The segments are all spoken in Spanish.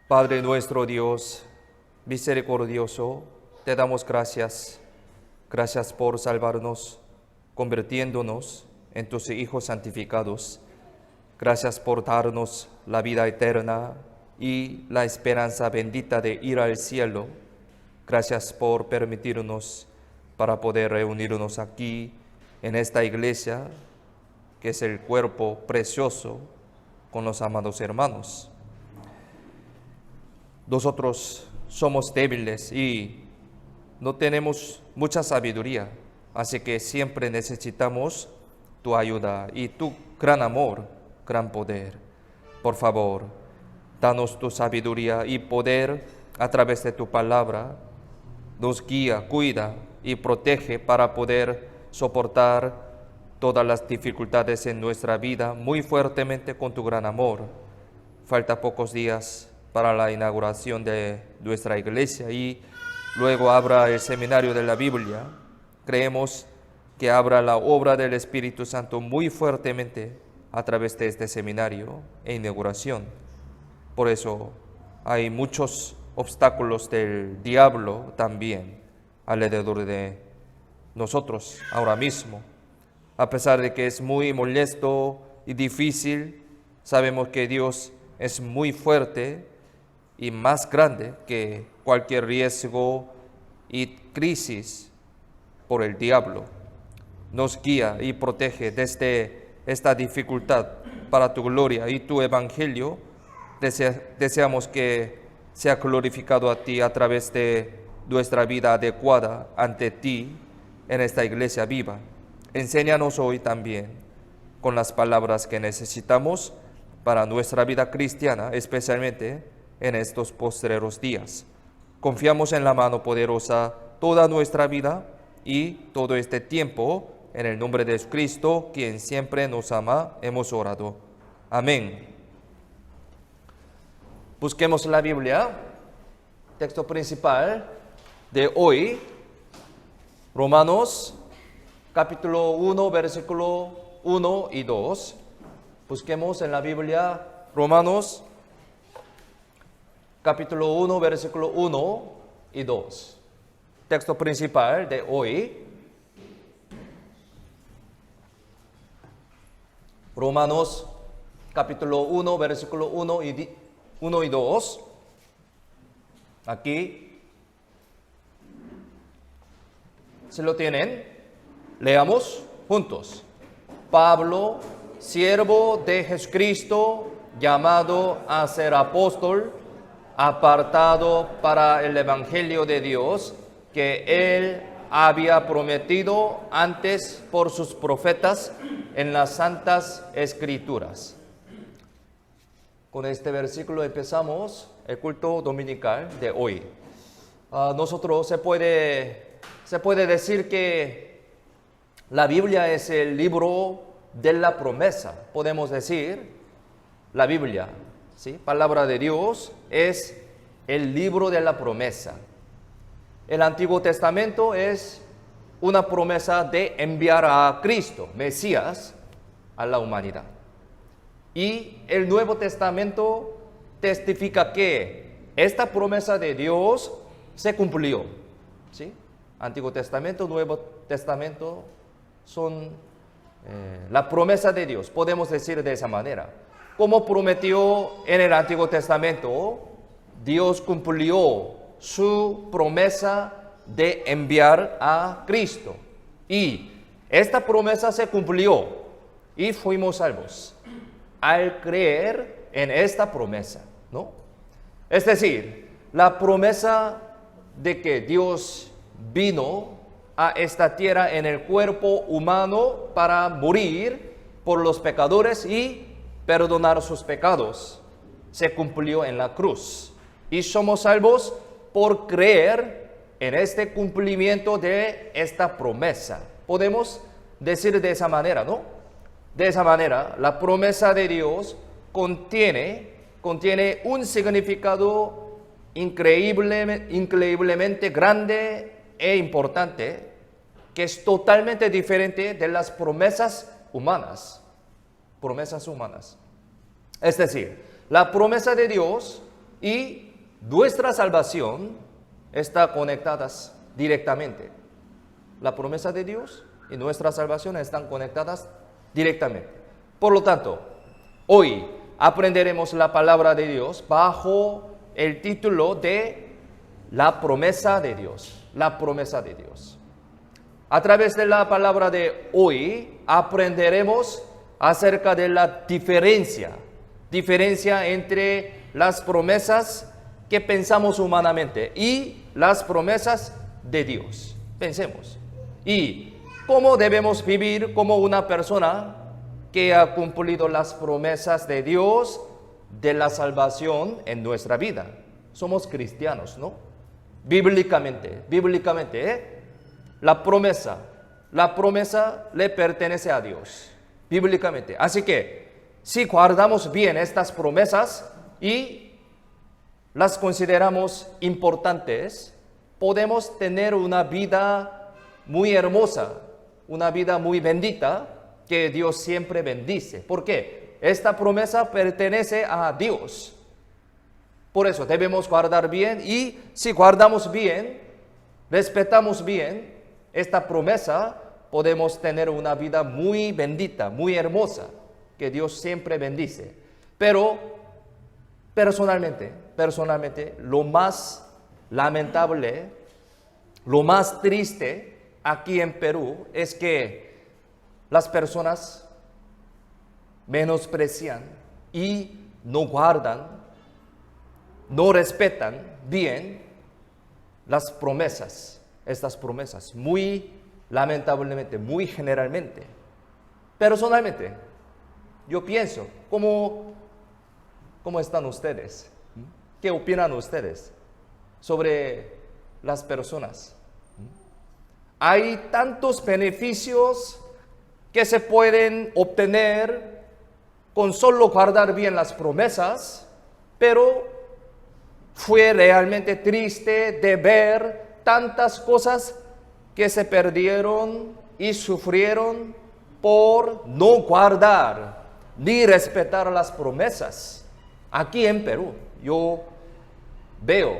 Padre nuestro Dios, misericordioso, te damos gracias. Gracias por salvarnos, convirtiéndonos en tus hijos santificados. Gracias por darnos la vida eterna y la esperanza bendita de ir al cielo. Gracias por permitirnos para poder reunirnos aquí en esta iglesia, que es el cuerpo precioso con los amados hermanos. Nosotros somos débiles y no tenemos mucha sabiduría, así que siempre necesitamos tu ayuda y tu gran amor, gran poder. Por favor, danos tu sabiduría y poder a través de tu palabra. Nos guía, cuida y protege para poder soportar todas las dificultades en nuestra vida muy fuertemente con tu gran amor. Falta pocos días para la inauguración de nuestra iglesia y luego abra el seminario de la Biblia. Creemos que abra la obra del Espíritu Santo muy fuertemente a través de este seminario e inauguración. Por eso hay muchos obstáculos del diablo también alrededor de nosotros ahora mismo. A pesar de que es muy molesto y difícil, sabemos que Dios es muy fuerte y más grande que cualquier riesgo y crisis por el diablo. Nos guía y protege desde esta dificultad para tu gloria y tu evangelio. Deseamos que sea glorificado a ti a través de nuestra vida adecuada ante ti en esta iglesia viva. Enséñanos hoy también con las palabras que necesitamos para nuestra vida cristiana, especialmente en estos postreros días. Confiamos en la mano poderosa toda nuestra vida y todo este tiempo. En el nombre de Jesucristo, quien siempre nos ama, hemos orado. Amén. Busquemos la Biblia, texto principal de hoy, Romanos capítulo 1, versículo 1 y 2. Busquemos en la Biblia Romanos capítulo 1, versículo 1 y 2. Texto principal de hoy. Romanos capítulo 1, versículo 1 y 2. Aquí. ¿Se lo tienen? Leamos juntos. Pablo, siervo de Jesucristo, llamado a ser apóstol, apartado para el evangelio de Dios, que él había prometido antes por sus profetas en las santas escrituras. Con este versículo empezamos el culto dominical de hoy. Nosotros se puede decir que la Biblia es el libro de la promesa. Podemos decir, la Biblia, ¿sí? Palabra de Dios, es el libro de la promesa. El Antiguo Testamento es una promesa de enviar a Cristo, Mesías, a la humanidad. Y el Nuevo Testamento testifica que esta promesa de Dios se cumplió. ¿Sí? Antiguo Testamento, Nuevo Testamento son la promesa de Dios, podemos decir de esa manera. Como prometió en el Antiguo Testamento, Dios cumplió su promesa de enviar a Cristo. Y esta promesa se cumplió y fuimos salvos al creer en esta promesa, ¿no? Es decir, la promesa de que Dios vino a esta tierra en el cuerpo humano para morir por los pecadores y perdonar sus pecados, se cumplió en la cruz. Y somos salvos por creer en este cumplimiento de esta promesa. Podemos decir de esa manera, ¿no? De esa manera, la promesa de Dios contiene un significado increíblemente grande e importante, que es totalmente diferente de las promesas humanas. Es decir, la promesa de Dios y nuestra salvación está conectadas directamente. La promesa de Dios y nuestra salvación están conectadas directamente. Por lo tanto, hoy aprenderemos la palabra de Dios bajo el título de la promesa de Dios. La promesa de Dios. A través de la palabra de hoy aprenderemos acerca de la diferencia entre las promesas que pensamos humanamente y las promesas de Dios. Pensemos. Y cómo debemos vivir como una persona que ha cumplido las promesas de Dios de la salvación en nuestra vida. Somos cristianos, ¿no? Bíblicamente, la promesa le pertenece a Dios, bíblicamente. Así que, si guardamos bien estas promesas y las consideramos importantes, podemos tener una vida muy hermosa, una vida muy bendita, que Dios siempre bendice. ¿Por qué? Esta promesa pertenece a Dios. Por eso debemos guardar bien, y si guardamos bien, respetamos bien esta promesa, podemos tener una vida muy bendita, muy hermosa, que Dios siempre bendice. Pero personalmente, lo más lamentable, lo más triste aquí en Perú es que las personas menosprecian y no guardan, no respetan bien las promesas, estas promesas, muy lamentablemente, muy generalmente. Personalmente, yo pienso, ¿cómo están ustedes? ¿Qué opinan ustedes sobre las personas? Hay tantos beneficios que se pueden obtener con solo guardar bien las promesas, pero fue realmente triste de ver tantas cosas que se perdieron y sufrieron por no guardar ni respetar las promesas. Aquí en Perú yo veo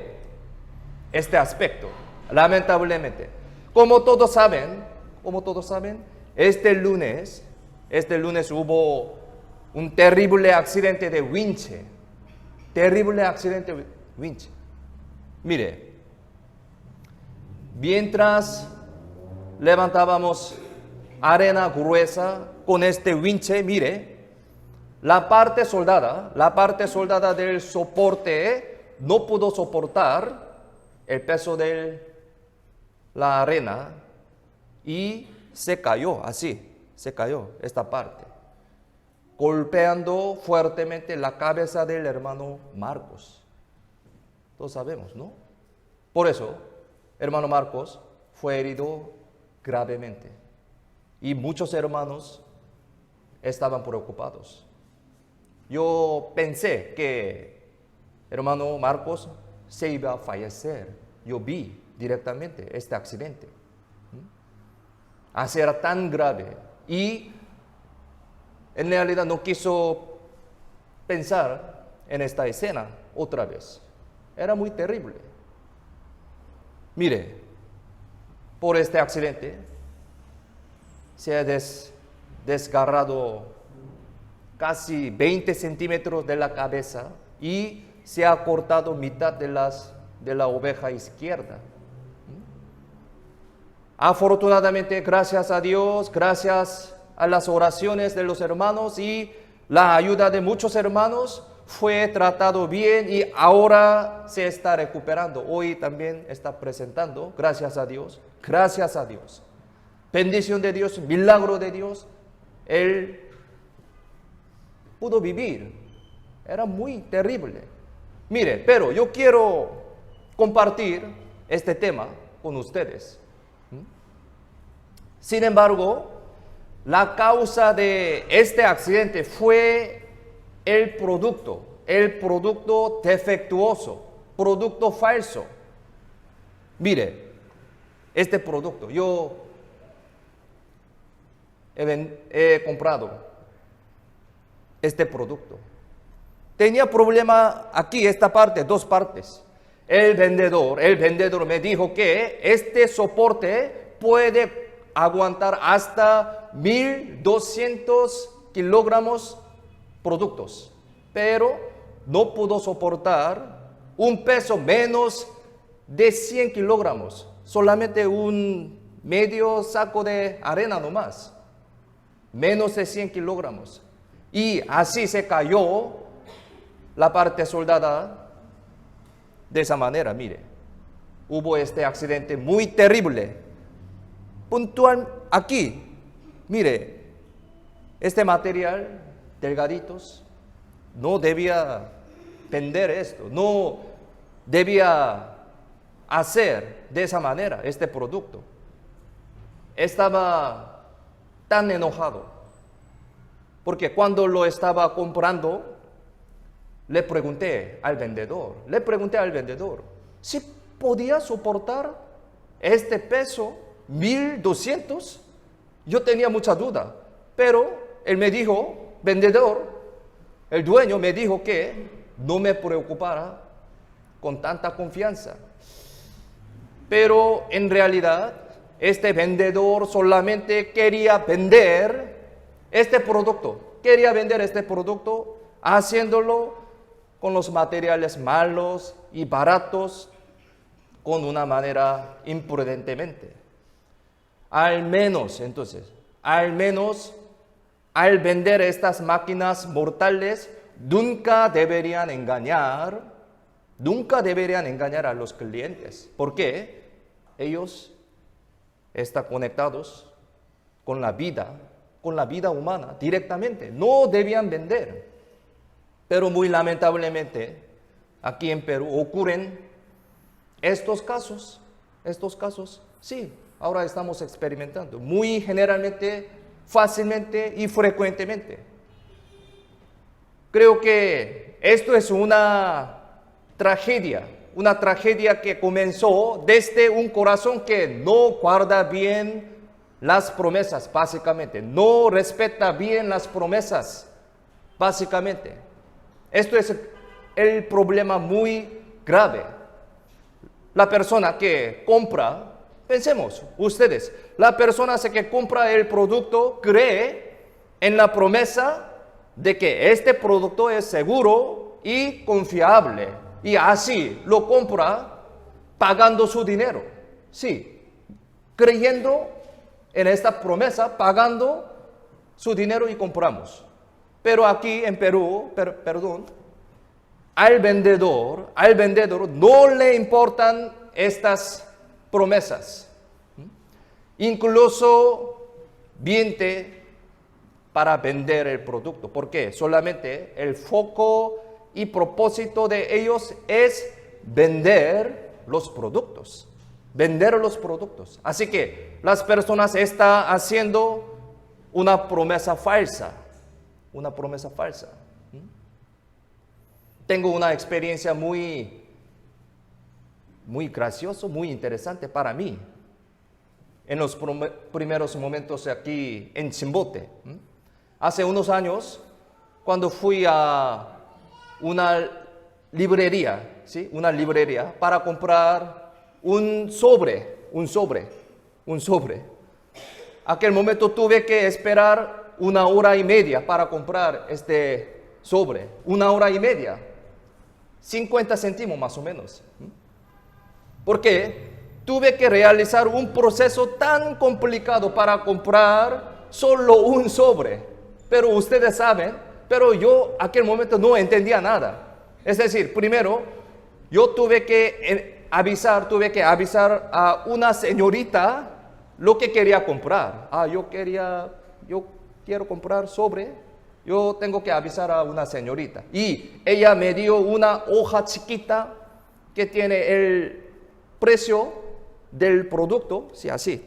este aspecto, lamentablemente. Como todos saben, este lunes hubo un terrible accidente de winche. Mire, mientras levantábamos arena gruesa con este winche, mire, la parte soldada del soporte no pudo soportar el peso de la arena y se cayó esta parte, golpeando fuertemente la cabeza del hermano Marcos. Todos sabemos, ¿no? Por eso, hermano Marcos fue herido gravemente y muchos hermanos estaban preocupados. Yo pensé que hermano Marcos se iba a fallecer. Yo vi directamente este accidente. Así era tan grave y en realidad no quiso pensar en esta escena otra vez. Era muy terrible. Mire, por este accidente se ha desgarrado casi 20 centímetros de la cabeza y se ha cortado mitad de la oreja izquierda. Afortunadamente, gracias a Dios, gracias a las oraciones de los hermanos y la ayuda de muchos hermanos, fue tratado bien y ahora se está recuperando. Hoy también está presentando, gracias a Dios. Bendición de Dios, milagro de Dios. Él pudo vivir. Era muy terrible. Mire, pero yo quiero compartir este tema con ustedes. Sin embargo, la causa de este accidente fue el producto defectuoso, producto falso. Mire, este producto, yo he comprado este producto Tenía problema aquí, esta parte, dos partes. El vendedor me dijo que este soporte puede aguantar hasta 1,200 kilogramos productos, pero no pudo soportar un peso menos de 100 kilogramos, solamente un medio saco de arena nomás, menos de 100 kilogramos. Y así se cayó la parte soldada de esa manera, mire. Hubo este accidente muy terrible. Puntual aquí, mire, este material, delgaditos, no debía vender esto, no debía hacer de esa manera este producto. Estaba tan enojado, porque cuando lo estaba comprando, le pregunté al vendedor si podía soportar este peso 1,200. Yo tenía mucha duda, pero él me dijo, el dueño me dijo que no me preocupara con tanta confianza. Pero en realidad, este vendedor solamente quería vender este producto, haciéndolo con los materiales malos y baratos, con una manera imprudentemente. Al menos al vender estas máquinas mortales, nunca deberían engañar a los clientes, porque ellos están conectados con la vida humana directamente. No debían vender. Pero muy lamentablemente, aquí en Perú ocurren estos casos, sí, ahora estamos experimentando, muy generalmente, fácilmente y frecuentemente. Creo que esto es una tragedia que comenzó desde un corazón que no guarda bien las promesas, básicamente, no respeta bien las promesas, básicamente. Esto es el problema muy grave. La persona que compra, pensemos, ustedes, la persona que compra el producto cree en la promesa de que este producto es seguro y confiable. Y así lo compra pagando su dinero. Sí, creyendo en esta promesa, pagando su dinero y compramos. Pero aquí en Perú, al vendedor no le importan estas promesas. Incluso miente para vender el producto. ¿Por qué? Solamente el foco y propósito de ellos es vender los productos. Así que las personas están haciendo una promesa falsa. Tengo una experiencia muy graciosa, muy interesante para mí. En los primeros momentos aquí en Chimbote. Hace unos años, cuando fui a una librería, ¿sí? Para comprar un sobre. Aquel momento tuve que esperar 1 hora y media para comprar este sobre. 1 hora y media. 50 céntimos más o menos. Porque tuve que realizar un proceso tan complicado para comprar solo un sobre. Pero ustedes saben, pero yo aquel momento no entendía nada. Es decir, primero, yo tuve que avisar a una señorita lo que quería comprar. Yo quiero comprar sobre. Yo tengo que avisar a una señorita. Y ella me dio una hoja chiquita que tiene el precio del producto. Sí, así,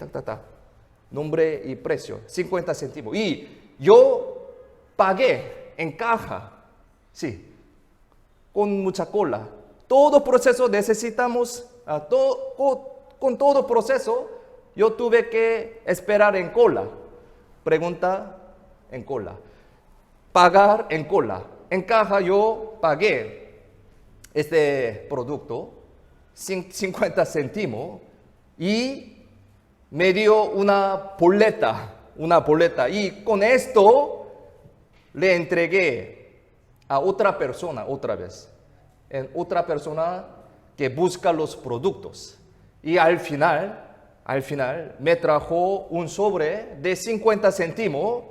nombre y precio, 50 céntimos. Y yo pagué en caja, sí, con mucha cola. Todo proceso necesitamos, con todo proceso, yo tuve que esperar en cola. Pregunta, en cola. Pagar en cola. en caja yo pagué este producto 50 céntimos y me dio una boleta y con esto le entregué a otra persona otra vez, otra persona que busca los productos y al final me trajo un sobre de 50 céntimos.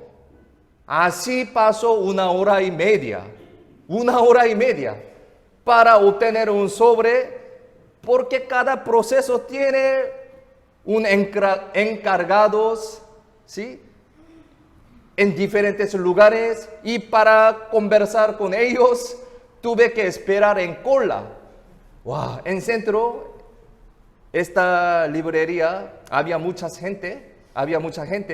Así pasó una hora y media para obtener un sobre, porque cada proceso tiene un encargados, ¿sí?, en diferentes lugares, y para conversar con ellos tuve que esperar en cola. Wow. En centro, esta librería, había mucha gente,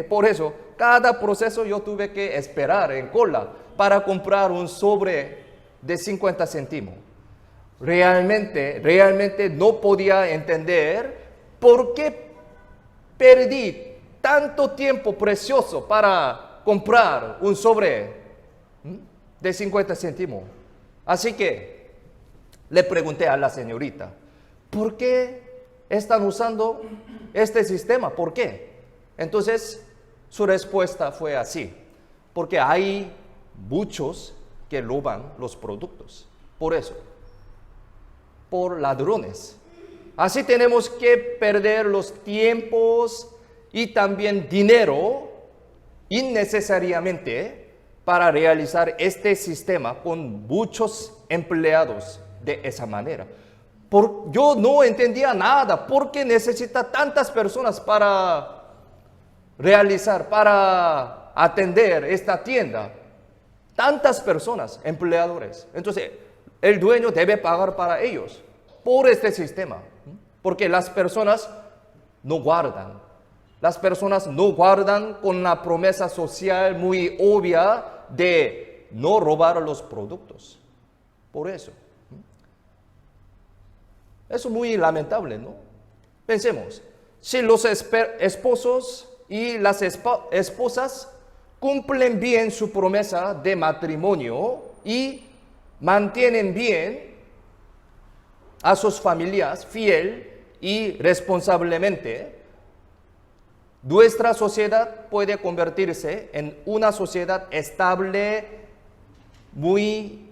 por eso cada proceso yo tuve que esperar en cola para comprar un sobre de 50 céntimos. Realmente no podía entender por qué perdí tanto tiempo precioso para comprar un sobre de 50 céntimos. Así que le pregunté a la señorita, ¿por qué están usando este sistema? ¿Por qué? Entonces, su respuesta fue así: porque hay muchos que roban los productos. Por eso, por ladrones. Así tenemos que perder los tiempos y también dinero innecesariamente para realizar este sistema con muchos empleados de esa manera. Yo no entendía nada. ¿Por qué necesita tantas personas para realizar, para atender esta tienda? Tantas personas, empleadores. Entonces, el dueño debe pagar para ellos por este sistema, porque las personas no guardan. Las personas no guardan con la promesa social muy obvia de no robar los productos. Por eso. Eso es muy lamentable, ¿no? Pensemos, si los esposos y las esposas cumplen bien su promesa de matrimonio y mantienen bien a sus familias fiel y responsablemente, nuestra sociedad puede convertirse en una sociedad estable, muy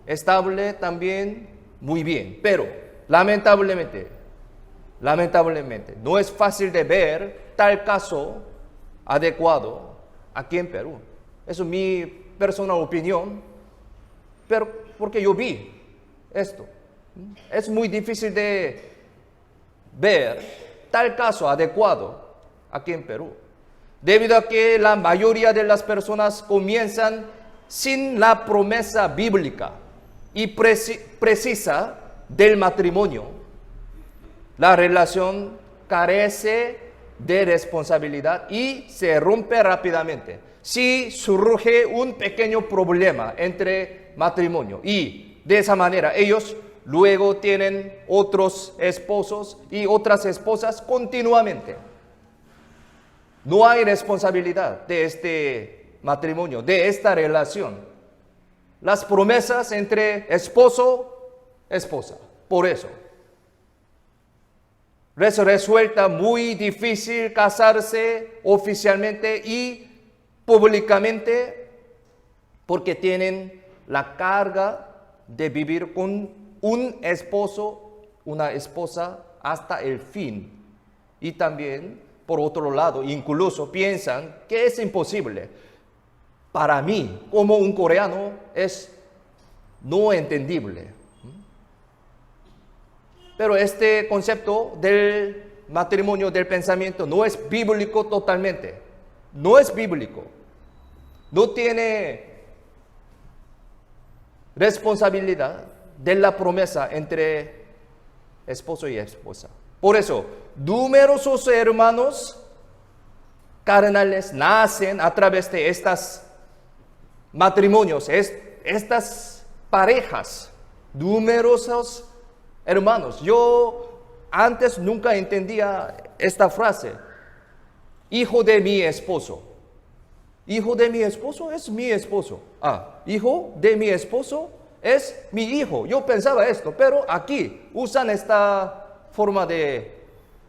estable también, muy bien. Pero lamentablemente, no es fácil de ver tal caso adecuado aquí en Perú. Eso es mi personal opinión, pero porque yo vi esto. Es muy difícil de ver tal caso adecuado aquí en Perú, debido a que la mayoría de las personas comienzan sin la promesa bíblica y precisa del matrimonio. La relación carece de responsabilidad y se rompe rápidamente si surge un pequeño problema entre matrimonio, y de esa manera ellos luego tienen otros esposos y otras esposas continuamente. No hay responsabilidad de este matrimonio, de esta relación. Las promesas entre esposo, esposa. Por eso, resulta muy difícil casarse oficialmente y públicamente, porque tienen la carga de vivir con un esposo, una esposa hasta el fin. Y también, por otro lado, incluso piensan que es imposible. Para mí, como un coreano, es no entendible. Pero este concepto del matrimonio, del pensamiento, no es bíblico totalmente. No es bíblico. No tiene responsabilidad de la promesa entre esposo y esposa. Por eso, numerosos hermanos carnales nacen a través de estos matrimonios, estas parejas, numerosos hermanos. Yo antes nunca entendía esta frase, hijo de mi esposo. Hijo de mi esposo es mi esposo. Hijo de mi esposo es mi hijo. Yo pensaba esto, pero aquí usan esta forma de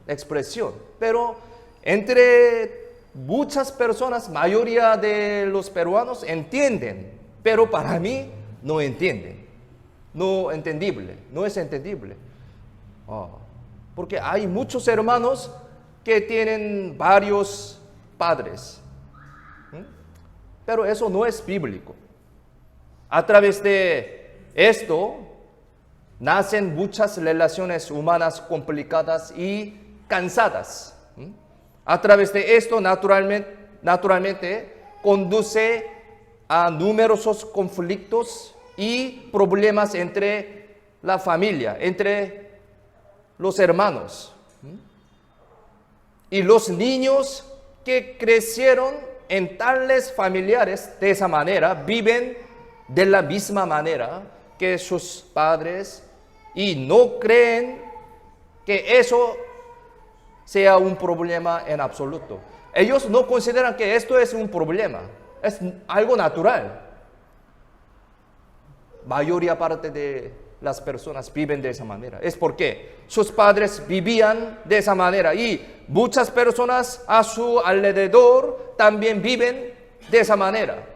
expresión. Pero entre muchas personas, mayoría de los peruanos entienden, pero para mí no entienden. No es entendible. Porque hay muchos hermanos que tienen varios padres. Pero eso no es bíblico. A través de esto nacen muchas relaciones humanas complicadas y cansadas. A través de esto naturalmente conduce a numerosos conflictos y problemas entre la familia, entre los hermanos. Y los niños que crecieron en tales familiares de esa manera viven de la misma manera que sus padres y no creen que eso sea un problema en absoluto. Ellos no consideran que esto es un problema, es algo natural. Mayoría parte de las personas viven de esa manera. Es porque sus padres vivían de esa manera y muchas personas a su alrededor también viven de esa manera.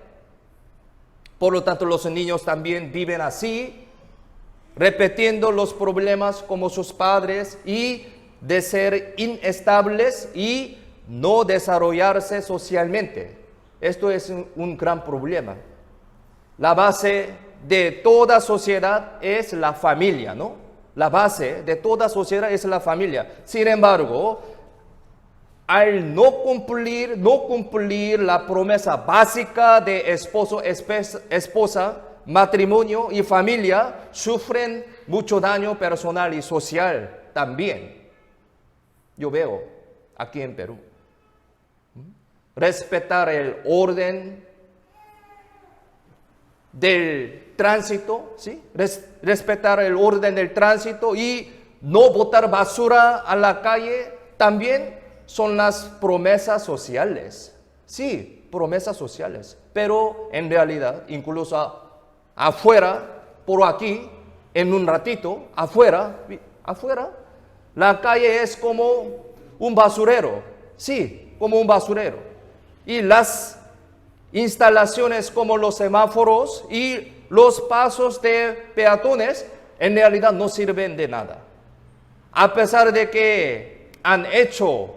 Por lo tanto, los niños también viven así, repitiendo los problemas como sus padres y de ser inestables y no desarrollarse socialmente. Esto es un gran problema. La base de toda sociedad es la familia, ¿no? La base de toda sociedad es la familia. Sin embargo, al no cumplir la promesa básica de esposo, esposa, matrimonio y familia, sufren mucho daño personal y social también. Yo veo aquí en Perú. Respetar el orden del tránsito, ¿sí? Respetar el orden del tránsito y no botar basura a la calle también son las promesas sociales. Sí, promesas sociales. Pero en realidad, incluso afuera, por aquí, en un ratito, afuera, la calle es como un basurero. Sí, como un basurero. Y las instalaciones como los semáforos y los pasos de peatones en realidad no sirven de nada. A pesar de que han hecho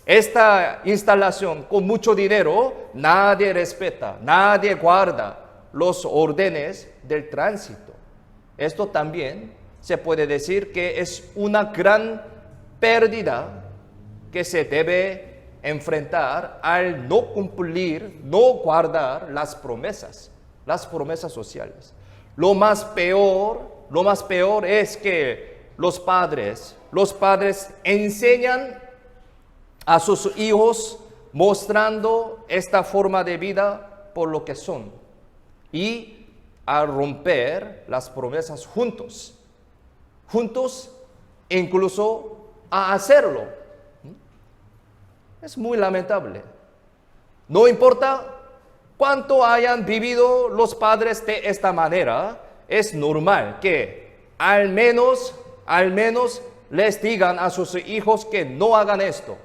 esta instalación con mucho dinero, nadie respeta, nadie guarda los órdenes del tránsito. Esto también se puede decir que es una gran pérdida que se debe enfrentar al no cumplir, no guardar las promesas sociales. Lo más peor es que los padres enseñan a sus hijos mostrando esta forma de vida por lo que son y a romper las promesas juntos incluso a hacerlo. Es muy lamentable. No importa cuánto hayan vivido los padres de esta manera, es normal que al menos les digan a sus hijos que no hagan esto.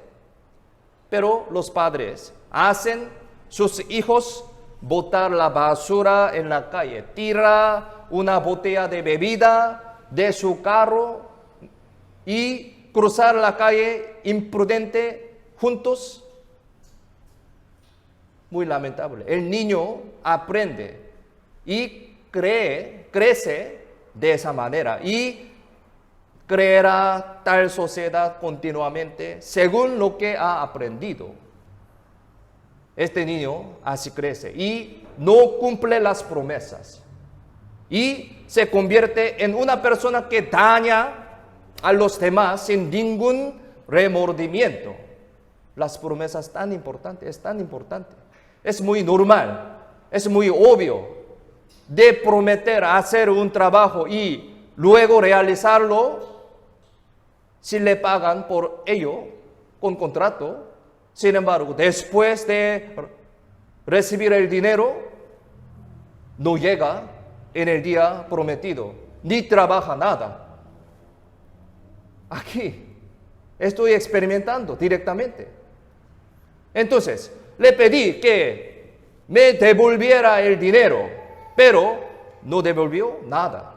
Pero los padres hacen sus hijos botar la basura en la calle, tira una botella de bebida de su carro y cruzar la calle imprudente juntos. Muy lamentable. El niño aprende y crece de esa manera y creerá tal sociedad continuamente según lo que ha aprendido. Este niño así crece y no cumple las promesas y se convierte en una persona que daña a los demás sin ningún remordimiento. Las promesas es tan importante. Es muy normal, es muy obvio de prometer hacer un trabajo y luego realizarlo si le pagan por ello con contrato. Sin embargo, después de recibir el dinero, no llega en el día prometido, ni trabaja nada. Aquí estoy experimentando directamente. Entonces, le pedí que me devolviera el dinero, pero no devolvió nada,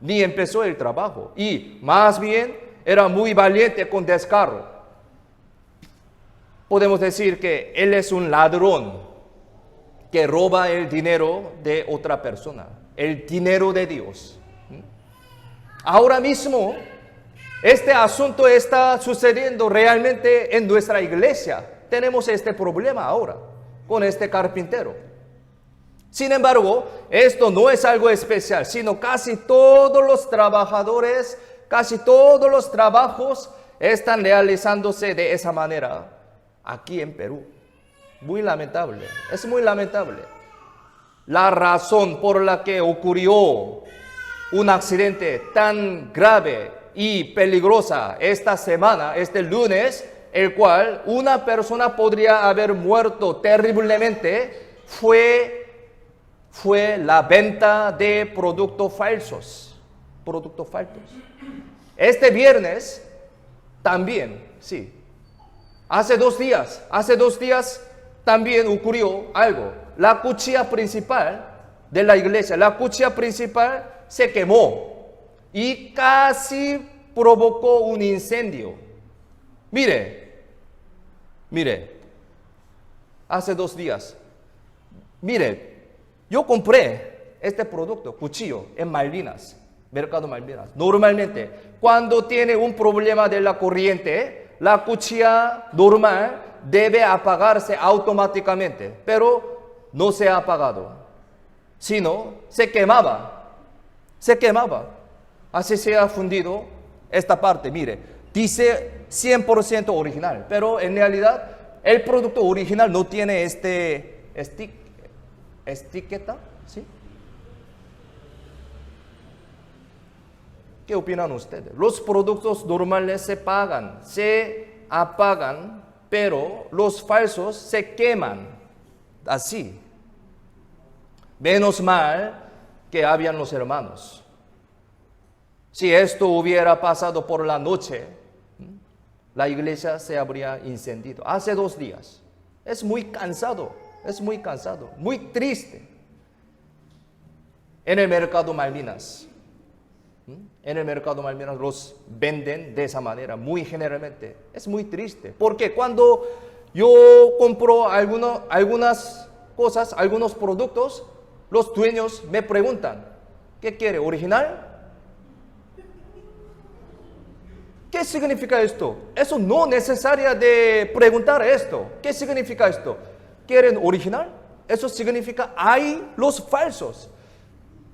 ni empezó el trabajo. Y más bien era muy valiente con descaro. Podemos decir que él es un ladrón que roba el dinero de otra persona, el dinero de Dios. Ahora mismo, este asunto está sucediendo realmente en nuestra iglesia. Tenemos este problema ahora con este carpintero. Sin embargo, esto no es algo especial, sino casi todos los trabajadores, casi todos los trabajos están realizándose de esa manera aquí en Perú. Muy lamentable, es muy lamentable. La razón por la que ocurrió un accidente tan grave y peligrosa esta semana, este lunes, el cual una persona podría haber muerto terriblemente, fue la venta de productos falsos. Productos falsos. Este viernes también, sí. Hace dos días también ocurrió algo. La cuchilla principal de la iglesia, la cuchilla principal se quemó y casi provocó un incendio. Mire, hace 2 días, yo compré este producto, cuchillo, en Malvinas, Mercado Malvinas. Normalmente, cuando tiene un problema de la corriente, la cuchilla normal debe apagarse automáticamente, pero no se ha apagado, sino se quemaba. Así se ha fundido esta parte, dice 100% original, pero en realidad el producto original no tiene etiqueta, ¿sí? ¿Qué opinan ustedes? Los productos normales se apagan, pero los falsos se queman, así. Menos mal que habían los hermanos. Si esto hubiera pasado por la noche, la iglesia se habría incendiado. Hace 2 días. Es muy cansado, muy triste. En el Mercado Malvinas. En el Mercado Malvinas los venden de esa manera, muy generalmente. Es muy triste, porque cuando yo compro algunas cosas, algunos productos, los dueños me preguntan, ¿qué quiere? ¿Original? ¿Qué significa esto? Eso no es necesario de preguntar esto. ¿Qué significa esto? ¿Quieren original? Eso significa hay los falsos.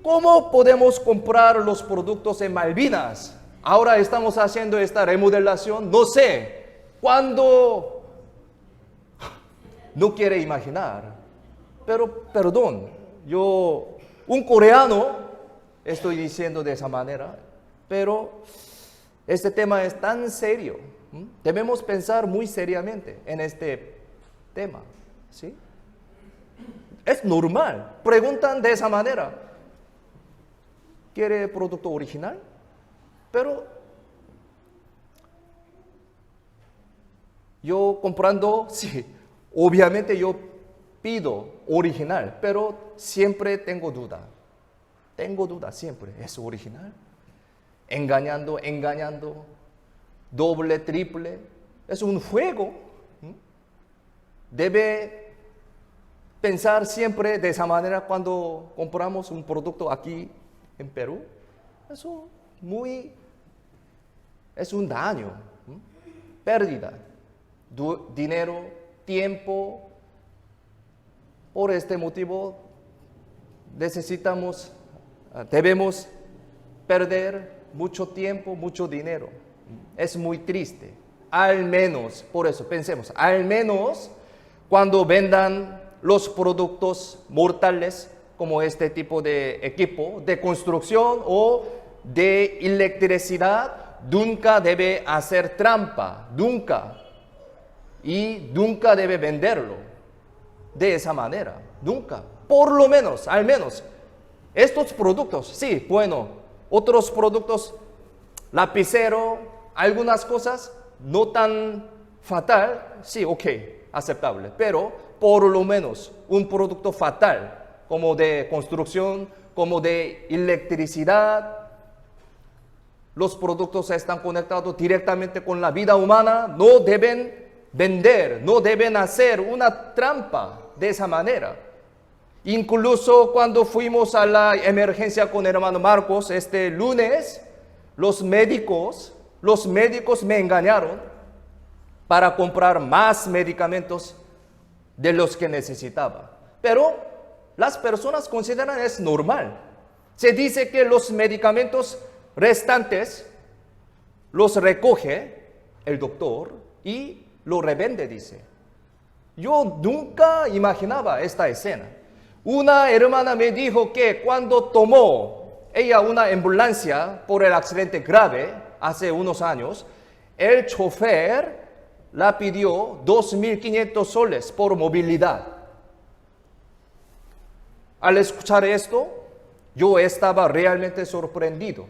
¿Cómo podemos comprar los productos en Malvinas? Ahora estamos haciendo esta remodelación, no sé cuándo. No quiere imaginar. Pero, perdón, un coreano, estoy diciendo de esa manera, pero este tema es tan serio. Debemos pensar muy seriamente en este tema, ¿sí? Es normal. Preguntan de esa manera. ¿Quiere producto original? Pero yo comprando, sí, obviamente yo pido original, pero siempre tengo duda. Siempre. ¿Es original? Engañando, doble, triple. Es un juego. Debe pensar siempre de esa manera cuando compramos un producto aquí en Perú. Eso es un daño, pérdida, dinero, tiempo. Por este motivo debemos perder mucho tiempo, mucho dinero. Es muy triste. Al menos, por eso pensemos, al menos cuando vendan los productos mortales como este tipo de equipo de construcción o de electricidad, nunca debe hacer trampa, nunca. Y nunca debe venderlo. de esa manera, nunca. Por lo menos, al menos, estos productos, sí, bueno, otros productos, lapicero, algunas cosas, no tan fatal, sí, ok, aceptable, pero por lo menos un producto fatal, como de construcción, como de electricidad, los productos están conectados directamente con la vida humana, no deben vender, no deben hacer una trampa de esa manera. Incluso cuando fuimos a la emergencia con el hermano Marcos este lunes, los médicos me engañaron para comprar más medicamentos de los que necesitaba. Pero las personas consideran es normal. Se dice que los medicamentos restantes los recoge el doctor y lo revende, dice. Yo nunca imaginaba esta escena. Una hermana me dijo que cuando tomó ella una ambulancia por el accidente grave hace unos años, el chofer la pidió 2.500 soles por movilidad. Al escuchar esto, yo estaba realmente sorprendido.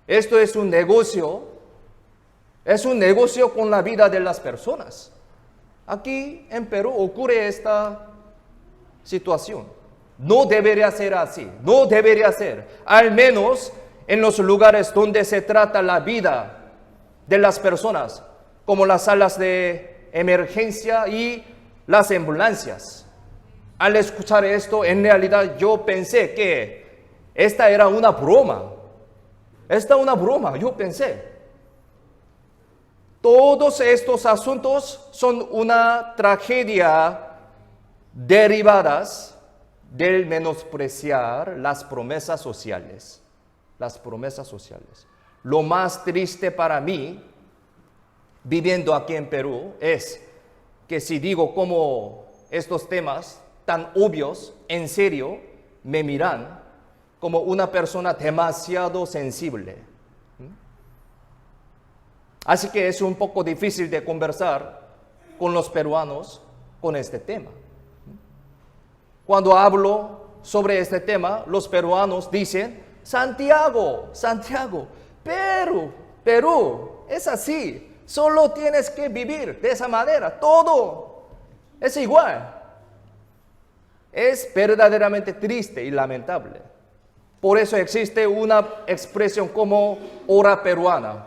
Esto es un negocio con la vida de las personas. Aquí en Perú ocurre esta situación. No debería ser así, no debería ser. Al menos en los lugares donde se trata la vida de las personas, como las salas de emergencia y las ambulancias. Al escuchar esto, en realidad yo pensé que esta era una broma. Yo pensé. Todos estos asuntos son una tragedia derivadas del menospreciar las promesas sociales. Lo más triste para mí, viviendo aquí en Perú, es que si digo como estos temas tan obvios, en serio, me miran como una persona demasiado sensible. Así que es un poco difícil de conversar con los peruanos con este tema. Cuando hablo sobre este tema, los peruanos dicen, Santiago, Perú, es así, solo tienes que vivir de esa manera, todo es igual. Es verdaderamente triste y lamentable. Por eso existe una expresión como hora peruana.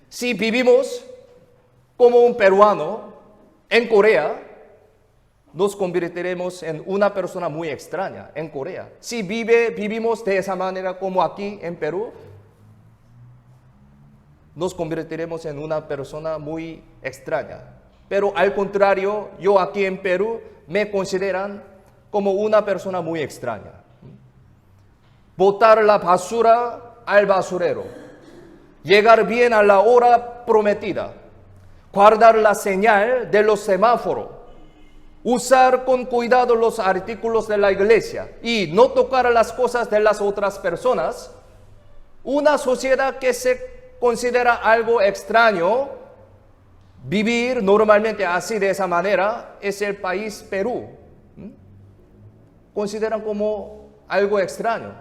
Si vivimos como un peruano en Corea, nos convertiremos en una persona muy extraña en Corea. Si vivimos de esa manera como aquí en Perú, nos convertiremos en una persona muy extraña. Pero al contrario, yo aquí en Perú me consideran como una persona muy extraña. Botar la basura al basurero, llegar bien a la hora prometida, guardar la señal de los semáforos, usar con cuidado los artículos de la iglesia y no tocar las cosas de las otras personas. Una sociedad que se considera algo extraño, vivir normalmente así de esa manera, es el país Perú. Consideran como algo extraño,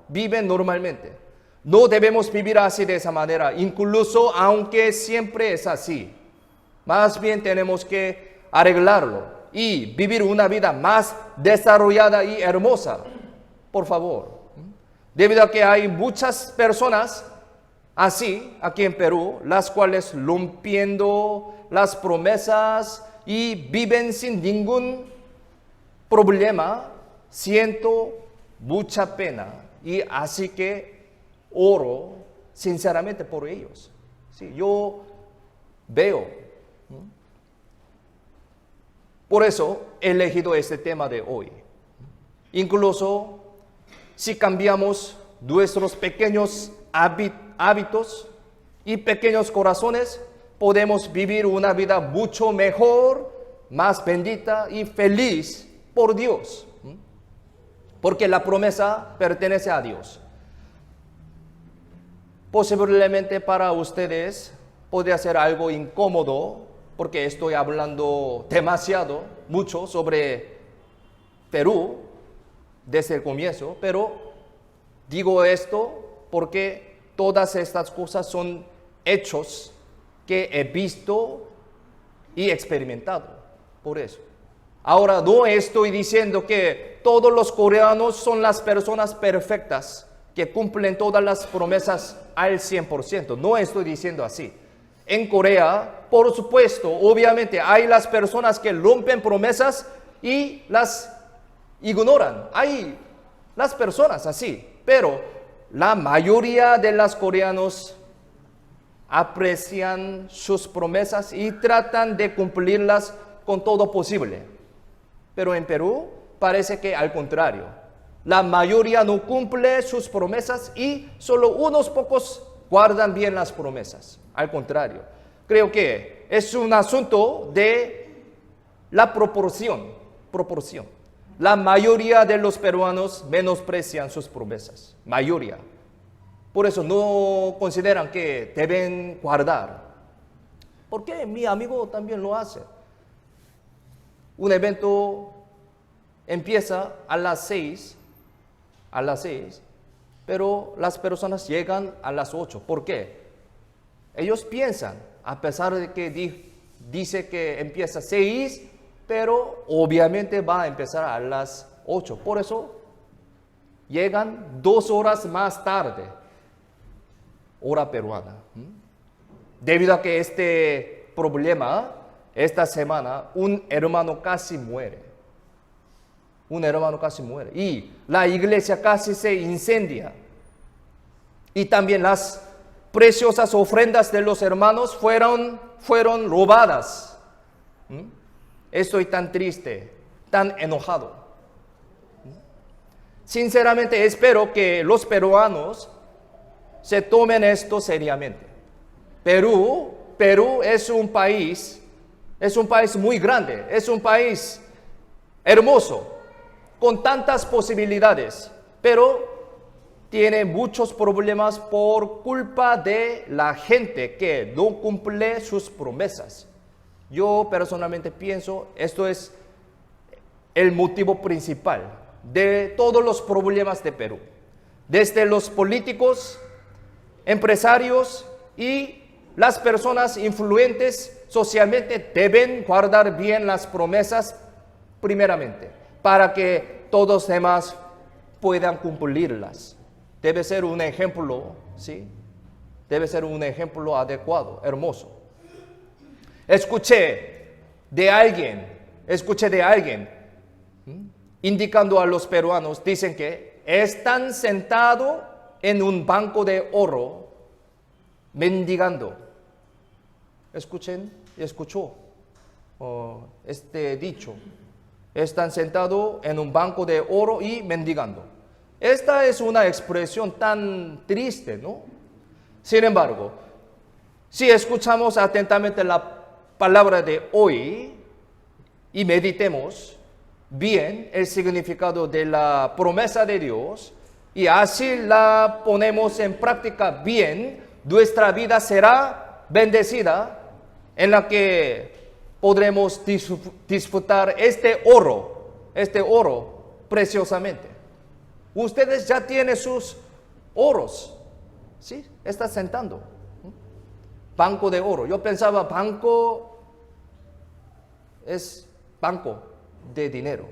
viven normalmente. No debemos vivir así de esa manera, incluso aunque siempre es así. Más bien tenemos que arreglarlo y vivir una vida más desarrollada y hermosa, por favor. Debido a que hay muchas personas así aquí en Perú, las cuales rompiendo las promesas y viven sin ningún problema, siento mucha pena y así que oro sinceramente por ellos. Sí, yo veo. Por eso he elegido este tema de hoy. Incluso si cambiamos nuestros pequeños hábitos y pequeños corazones, podemos vivir una vida mucho mejor, más bendita y feliz por Dios. Porque la promesa pertenece a Dios. Posiblemente para ustedes podría ser algo incómodo porque estoy hablando mucho sobre Perú desde el comienzo, pero digo esto porque todas estas cosas son hechos que he visto y experimentado. Por eso. Ahora, no estoy diciendo que todos los coreanos son las personas perfectas que cumplen todas las promesas al 100%. No estoy diciendo así. En Corea, por supuesto, obviamente hay las personas que rompen promesas y las ignoran. Hay las personas así, pero la mayoría de los coreanos aprecian sus promesas y tratan de cumplirlas con todo posible. Pero en Perú parece que al contrario, la mayoría no cumple sus promesas y solo unos pocos guardan bien las promesas. Al contrario, creo que es un asunto de la proporción. La mayoría de los peruanos menosprecian sus promesas, mayoría. Por eso no consideran que deben guardar. Porque mi amigo también lo hace. Un evento empieza a las 6, pero las personas llegan a las 8. ¿Por qué? Ellos piensan, a pesar de que dice que empieza a 6, pero obviamente va a empezar a las 8. Por eso llegan 2 horas más tarde, hora peruana. Debido a que este problema, esta semana, un hermano casi muere. Y la iglesia casi se incendia. Y también las preciosas ofrendas de los hermanos fueron robadas. Estoy tan triste, tan enojado. Sinceramente espero que los peruanos se tomen esto seriamente. Perú es un país muy grande, es un país hermoso, con tantas posibilidades, pero tiene muchos problemas por culpa de la gente que no cumple sus promesas. Yo personalmente pienso, esto es el motivo principal de todos los problemas de Perú. Desde los políticos, empresarios y las personas influyentes socialmente deben guardar bien las promesas primeramente, para que todos los demás puedan cumplirlas. Debe ser un ejemplo, ¿sí? Debe ser un ejemplo adecuado, hermoso. Escuché de alguien, indicando a los peruanos, dicen que están sentados en un banco de oro, mendigando. Escuchó este dicho. Están sentados en un banco de oro y mendigando. Esta es una expresión tan triste, ¿no? Sin embargo, si escuchamos atentamente la palabra de hoy y meditemos bien el significado de la promesa de Dios y así la ponemos en práctica bien, nuestra vida será bendecida, en la que podremos disfrutar este oro preciosamente. Ustedes ya tienen sus oros, ¿sí? Está sentando. Banco de oro. Yo pensaba banco es banco de dinero.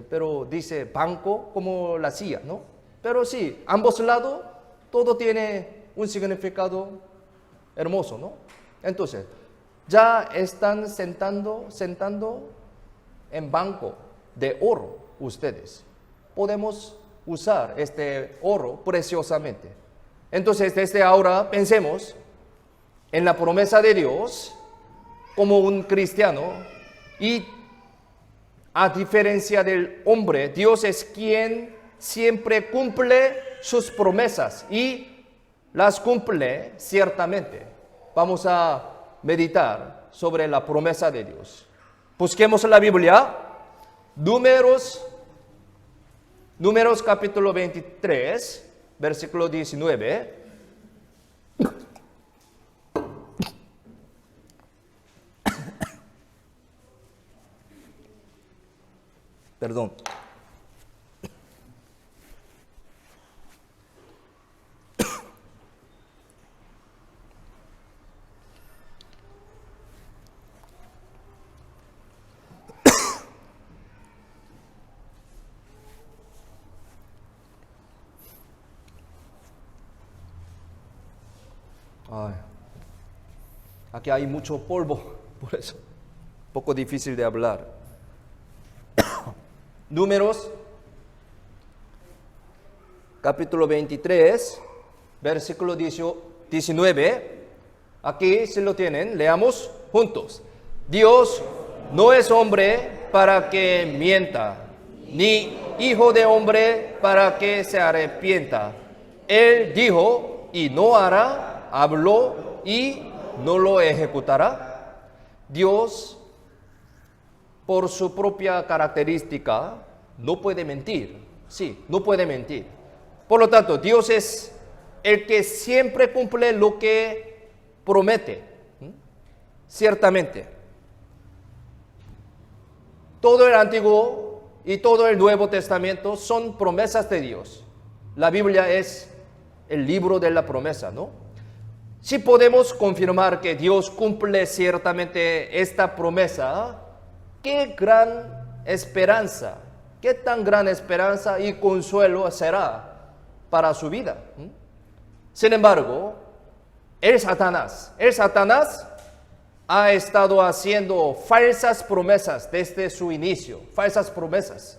Pero dice banco como la silla, ¿no? Pero sí, ambos lados, todo tiene un significado hermoso, ¿no? Entonces, ya están sentando en banco de oro ustedes. Podemos usar este oro preciosamente. Entonces, desde ahora pensemos en la promesa de Dios como un cristiano y a diferencia del hombre, Dios es quien siempre cumple sus promesas y las cumple ciertamente. Vamos a meditar sobre la promesa de Dios. Busquemos la Biblia, Números capítulo 23, versículo 19. Perdón. Ay, aquí hay mucho polvo, por eso, un poco difícil de hablar. Números, capítulo 23, versículo 19. Aquí si lo tienen, leamos juntos. Dios no es hombre para que mienta, ni hijo de hombre para que se arrepienta. Él dijo y no hará, habló y no lo ejecutará. Dios, por su propia característica, no puede mentir. Sí, no puede mentir. Por lo tanto, Dios es el que siempre cumple lo que promete. Ciertamente. Todo el Antiguo y todo el Nuevo Testamento son promesas de Dios. La Biblia es el libro de la promesa, ¿no? Si podemos confirmar que Dios cumple ciertamente esta promesa, qué gran esperanza, qué tan gran esperanza y consuelo será para su vida. Sin embargo, el Satanás ha estado haciendo falsas promesas desde su inicio, falsas promesas.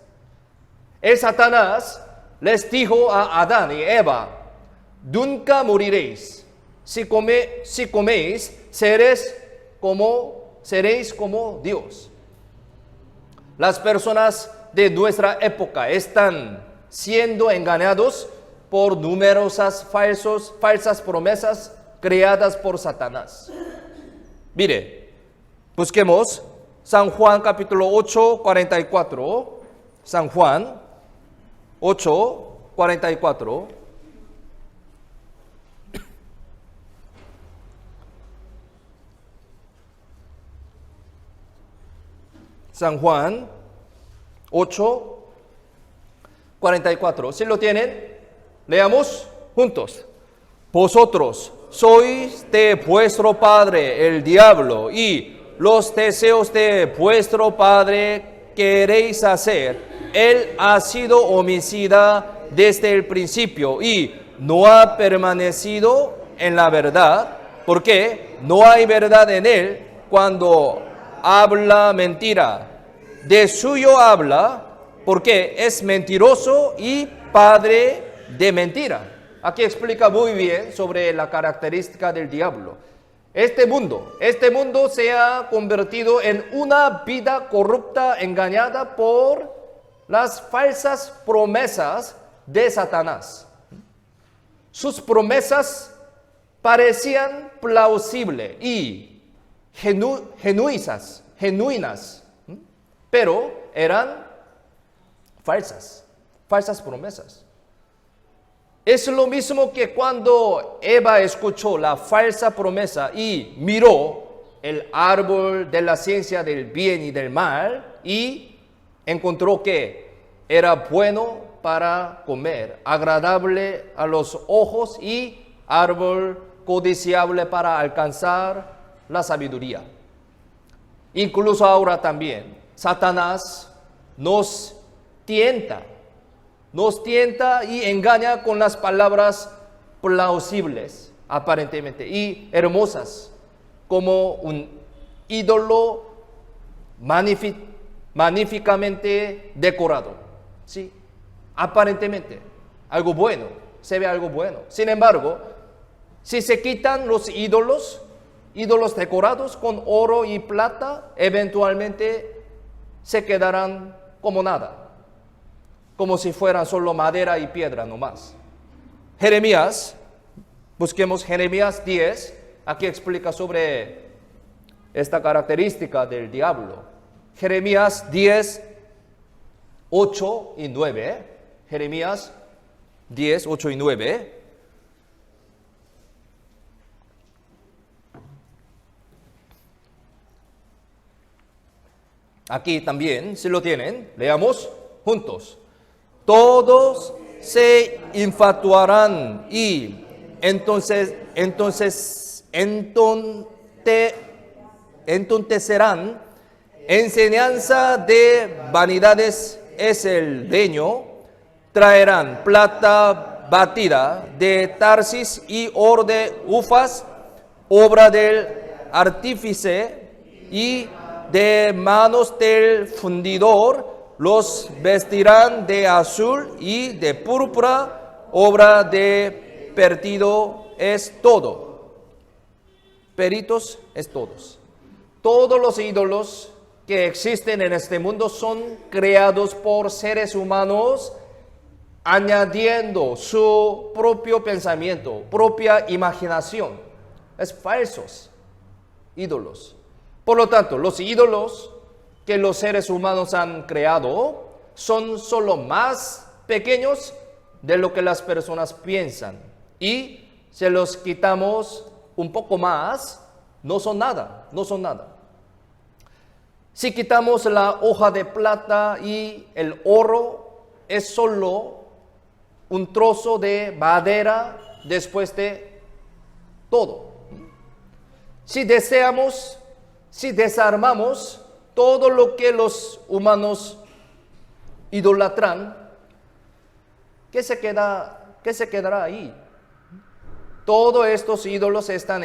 El Satanás les dijo a Adán y Eva, nunca moriréis. Si coméis, seréis como Dios. Las personas de nuestra época están siendo engañados por numerosas falsas promesas creadas por Satanás. Mire, busquemos San Juan capítulo 8, 44. San Juan 8, 44. San Juan 8, 44. Si lo tienen, leamos juntos. Vosotros sois de vuestro padre el diablo, y los deseos de vuestro padre queréis hacer. Él ha sido homicida desde el principio y no ha permanecido en la verdad, porque no hay verdad en él. Cuando habla mentira, de suyo habla, porque es mentiroso y padre de mentira. Aquí explica muy bien sobre la característica del diablo. Este mundo se ha convertido en una vida corrupta, engañada por las falsas promesas de Satanás. Sus promesas parecían plausibles y genuinas, pero eran falsas promesas. Es lo mismo que cuando Eva escuchó la falsa promesa y miró el árbol de la ciencia del bien y del mal y encontró que era bueno para comer, agradable a los ojos y árbol codiciable para alcanzar la sabiduría. Incluso ahora también, Satanás nos tienta y engaña con las palabras plausibles, aparentemente, y hermosas, como un ídolo magníficamente decorado. ¿Sí? Aparentemente, algo bueno, se ve algo bueno. Sin embargo, si se quitan los ídolos decorados con oro y plata, eventualmente se quedarán como nada, como si fueran solo madera y piedra nomás. Jeremías, busquemos Jeremías 10, aquí explica sobre esta característica del diablo. Jeremías 10, 8 y 9. Jeremías 10, 8 y 9. Aquí también, si lo tienen, leamos juntos. Todos se infatuarán y entontecerán. Enseñanza de vanidades es el leño. Traerán plata batida de Tarsis y oro de Ufas, obra del artífice y de manos del fundidor. Los vestirán de azul y de púrpura, obra de pertido es todo. Peritos es todos. Todos los ídolos que existen en este mundo son creados por seres humanos, añadiendo su propio pensamiento, propia imaginación. Es falsos ídolos. Por lo tanto, los ídolos que los seres humanos han creado son solo más pequeños de lo que las personas piensan. Y si los quitamos un poco más, no son nada, no son nada. Si quitamos la hoja de plata y el oro, es solo un trozo de madera después de todo. Si desarmamos todo lo que los humanos idolatran, ¿qué se quedará ahí? Todos estos ídolos están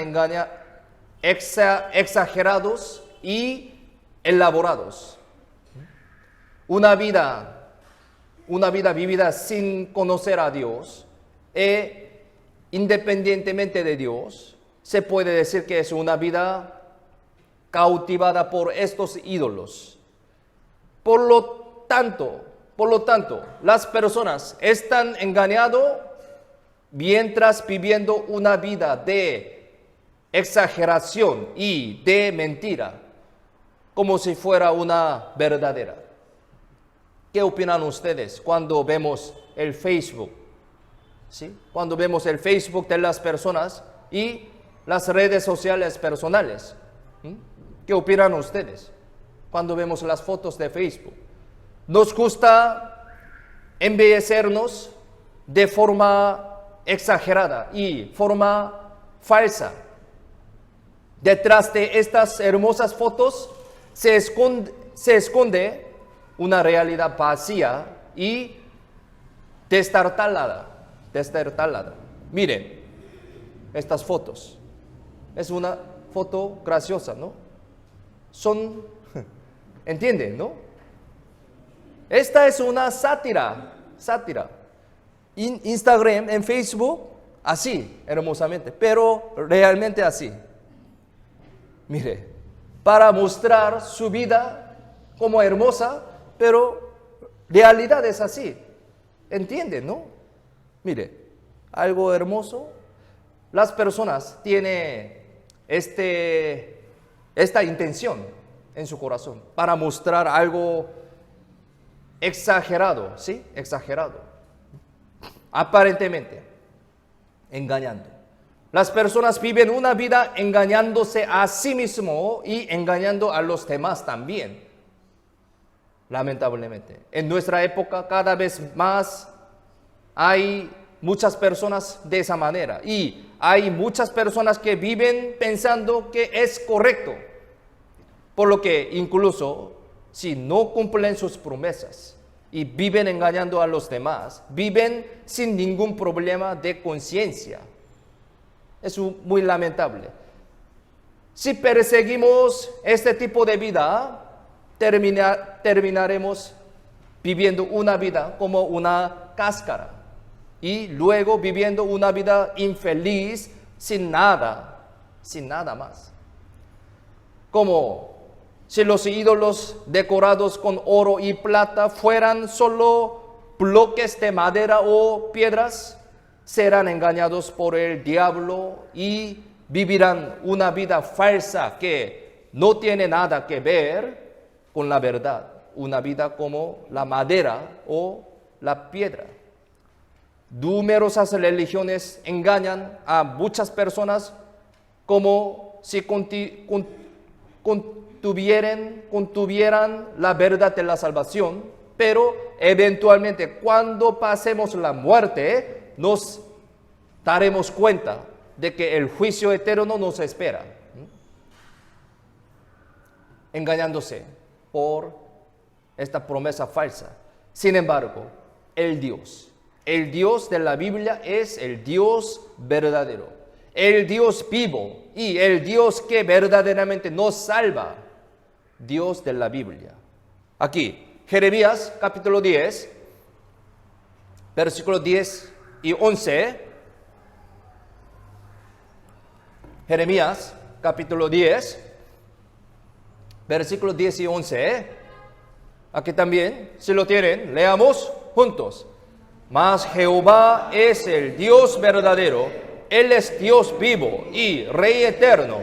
exagerados y elaborados. Una vida vivida sin conocer a Dios e independientemente de Dios, se puede decir que es una vida cautivada por estos ídolos. Por lo tanto, las personas están engañadas mientras viviendo una vida de exageración y de mentira, como si fuera una verdadera. ¿Qué opinan ustedes cuando vemos el Facebook? ¿Sí? Cuando vemos el Facebook de las personas y las redes sociales personales. ¿Qué opinan ustedes cuando vemos las fotos de Facebook? Nos gusta embellecernos de forma exagerada y forma falsa. Detrás de estas hermosas fotos se esconde una realidad vacía y destartalada. Miren estas fotos. Es una foto graciosa, ¿no? ¿Entienden, no? Esta es una sátira. Instagram, en Facebook, así, hermosamente, pero realmente así. Mire, para mostrar su vida como hermosa, pero realidad es así. ¿Entienden, no? Mire, algo hermoso. Las personas tienen esta intención en su corazón para mostrar algo exagerado, ¿sí? Exagerado. Aparentemente, engañando. Las personas viven una vida engañándose a sí mismo y engañando a los demás también. Lamentablemente. En nuestra época cada vez más hay muchas personas de esa manera y hay muchas personas que viven pensando que es correcto. Por lo que incluso si no cumplen sus promesas y viven engañando a los demás, viven sin ningún problema de conciencia. Es muy lamentable. Si perseguimos este tipo de vida, terminaremos viviendo una vida como una cáscara y luego viviendo una vida infeliz sin nada más. Como si los ídolos decorados con oro y plata fueran solo bloques de madera o piedras, serán engañados por el diablo y vivirán una vida falsa que no tiene nada que ver con la verdad, una vida como la madera o la piedra. Numerosas religiones engañan a muchas personas como si contuvieran la verdad de la salvación, pero eventualmente cuando pasemos la muerte, nos daremos cuenta de que el juicio eterno nos espera, engañándose por esta promesa falsa. Sin embargo, el Dios de la Biblia es el Dios verdadero, el Dios vivo y el Dios que verdaderamente nos salva, Dios de la Biblia. Aquí, Jeremías capítulo 10, versículos 10 y 11. Jeremías capítulo 10, versículos 10 y 11. Aquí también, si lo tienen, leamos juntos. Mas Jehová es el Dios verdadero, Él es Dios vivo y Rey eterno.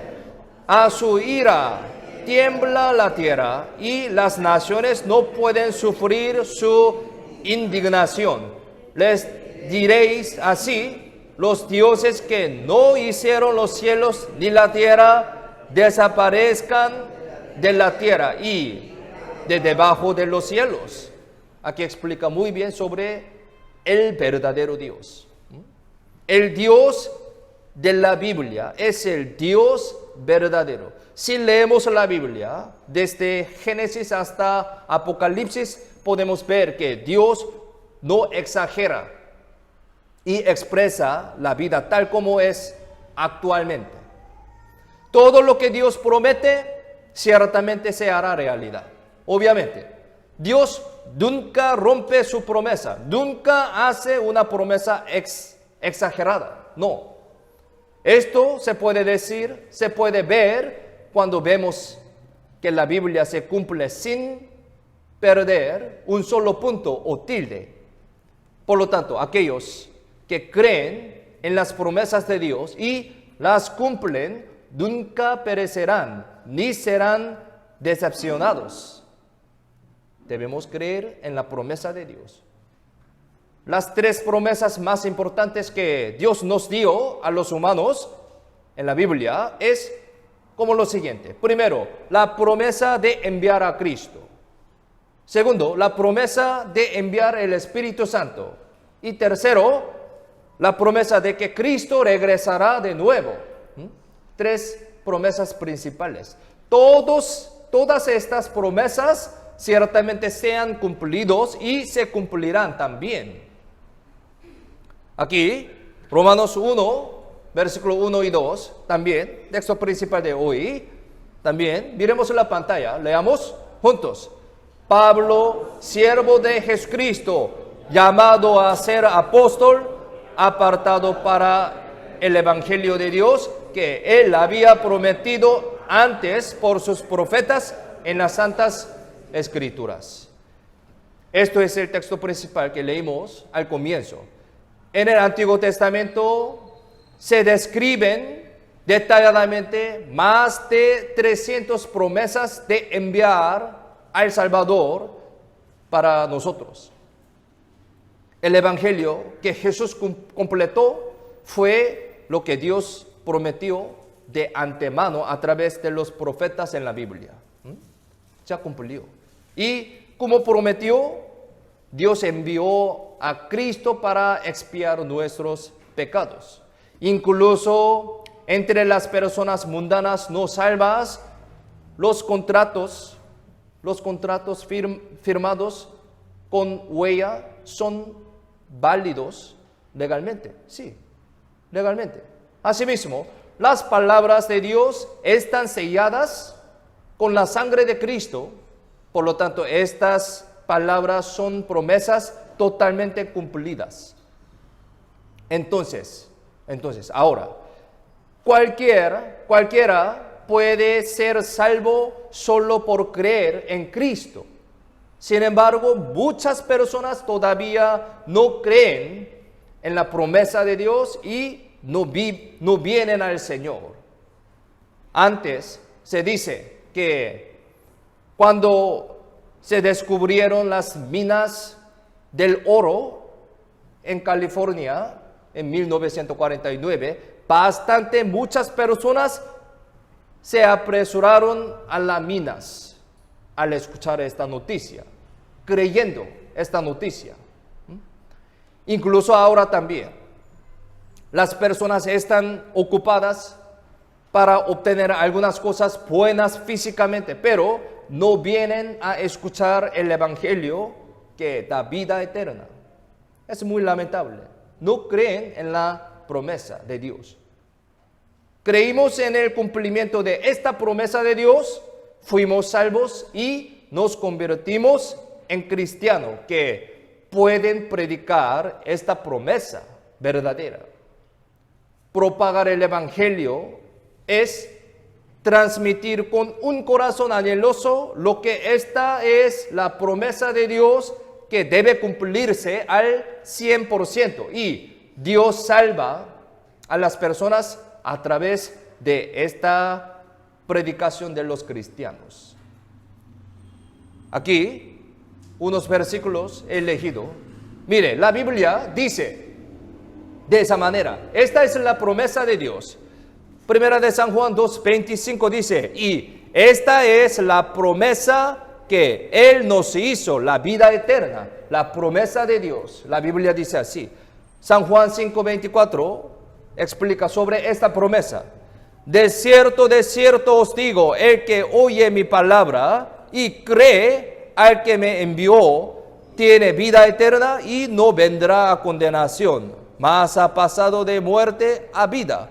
A su ira tiembla la tierra y las naciones no pueden sufrir su indignación. Les diréis así: los dioses que no hicieron los cielos ni la tierra desaparezcan de la tierra y de debajo de los cielos. Aquí explica muy bien sobre el verdadero Dios. El Dios de la Biblia es el Dios verdadero. Si leemos la Biblia, desde Génesis hasta Apocalipsis, podemos ver que Dios no exagera y expresa la vida tal como es actualmente. Todo lo que Dios promete, ciertamente se hará realidad. Obviamente, Dios nunca rompe su promesa, nunca hace una promesa exagerada. No. Esto se puede decir, se puede ver cuando vemos que la Biblia se cumple sin perder un solo punto o tilde. Por lo tanto, aquellos que creen en las promesas de Dios y las cumplen, nunca perecerán ni serán decepcionados. Debemos creer en la promesa de Dios. Las tres promesas más importantes que Dios nos dio a los humanos en la Biblia es como lo siguiente. Primero, la promesa de enviar a Cristo. Segundo, la promesa de enviar el Espíritu Santo. Y tercero, la promesa de que Cristo regresará de nuevo. Tres promesas principales. Todas estas promesas ciertamente sean cumplidos y se cumplirán también. Aquí, Romanos 1, versículo 1 y 2, también, texto principal de hoy, también, miremos en la pantalla, leamos juntos. Pablo, siervo de Jesucristo, llamado a ser apóstol, apartado para el Evangelio de Dios, que Él había prometido antes por sus profetas en las Santas Escrituras. Esto es el texto principal que leímos al comienzo. En el Antiguo Testamento se describen detalladamente más de 300 promesas de enviar al Salvador para nosotros. El Evangelio que Jesús completó fue lo que Dios prometió de antemano a través de los profetas en la Biblia. Ya cumplió. Y como prometió, Dios envió a Cristo para expiar nuestros pecados. Incluso entre las personas mundanas no salvas, los contratos firmados con huella son válidos legalmente. Sí, legalmente. Asimismo, las palabras de Dios están selladas con la sangre de Cristo. Por lo tanto, estas palabras son promesas totalmente cumplidas. Entonces, ahora, cualquiera puede ser salvo solo por creer en Cristo. Sin embargo, muchas personas todavía no creen en la promesa de Dios y no vienen al Señor. Antes se dice que cuando se descubrieron las minas del oro en California en 1949, muchas personas se apresuraron a las minas al escuchar esta noticia, creyendo esta noticia. Incluso ahora también, las personas están ocupadas para obtener algunas cosas buenas físicamente, pero no vienen a escuchar el Evangelio que da vida eterna. Es muy lamentable. No creen en la promesa de Dios. Creímos en el cumplimiento de esta promesa de Dios, fuimos salvos y nos convertimos en cristianos que pueden predicar esta promesa verdadera. Propagar el Evangelio es transmitir con un corazón anheloso lo que esta es la promesa de Dios que debe cumplirse al 100%. Y Dios salva a las personas a través de esta predicación de los cristianos. Aquí, unos versículos he elegido. Mire, la Biblia dice de esa manera, esta es la promesa de Dios. Primera de San Juan 2:25 dice, y esta es la promesa que Él nos hizo, la vida eterna, la promesa de Dios. La Biblia dice así. San Juan 5:24 explica sobre esta promesa. De cierto os digo, el que oye mi palabra y cree al que me envió, tiene vida eterna y no vendrá a condenación, mas ha pasado de muerte a vida.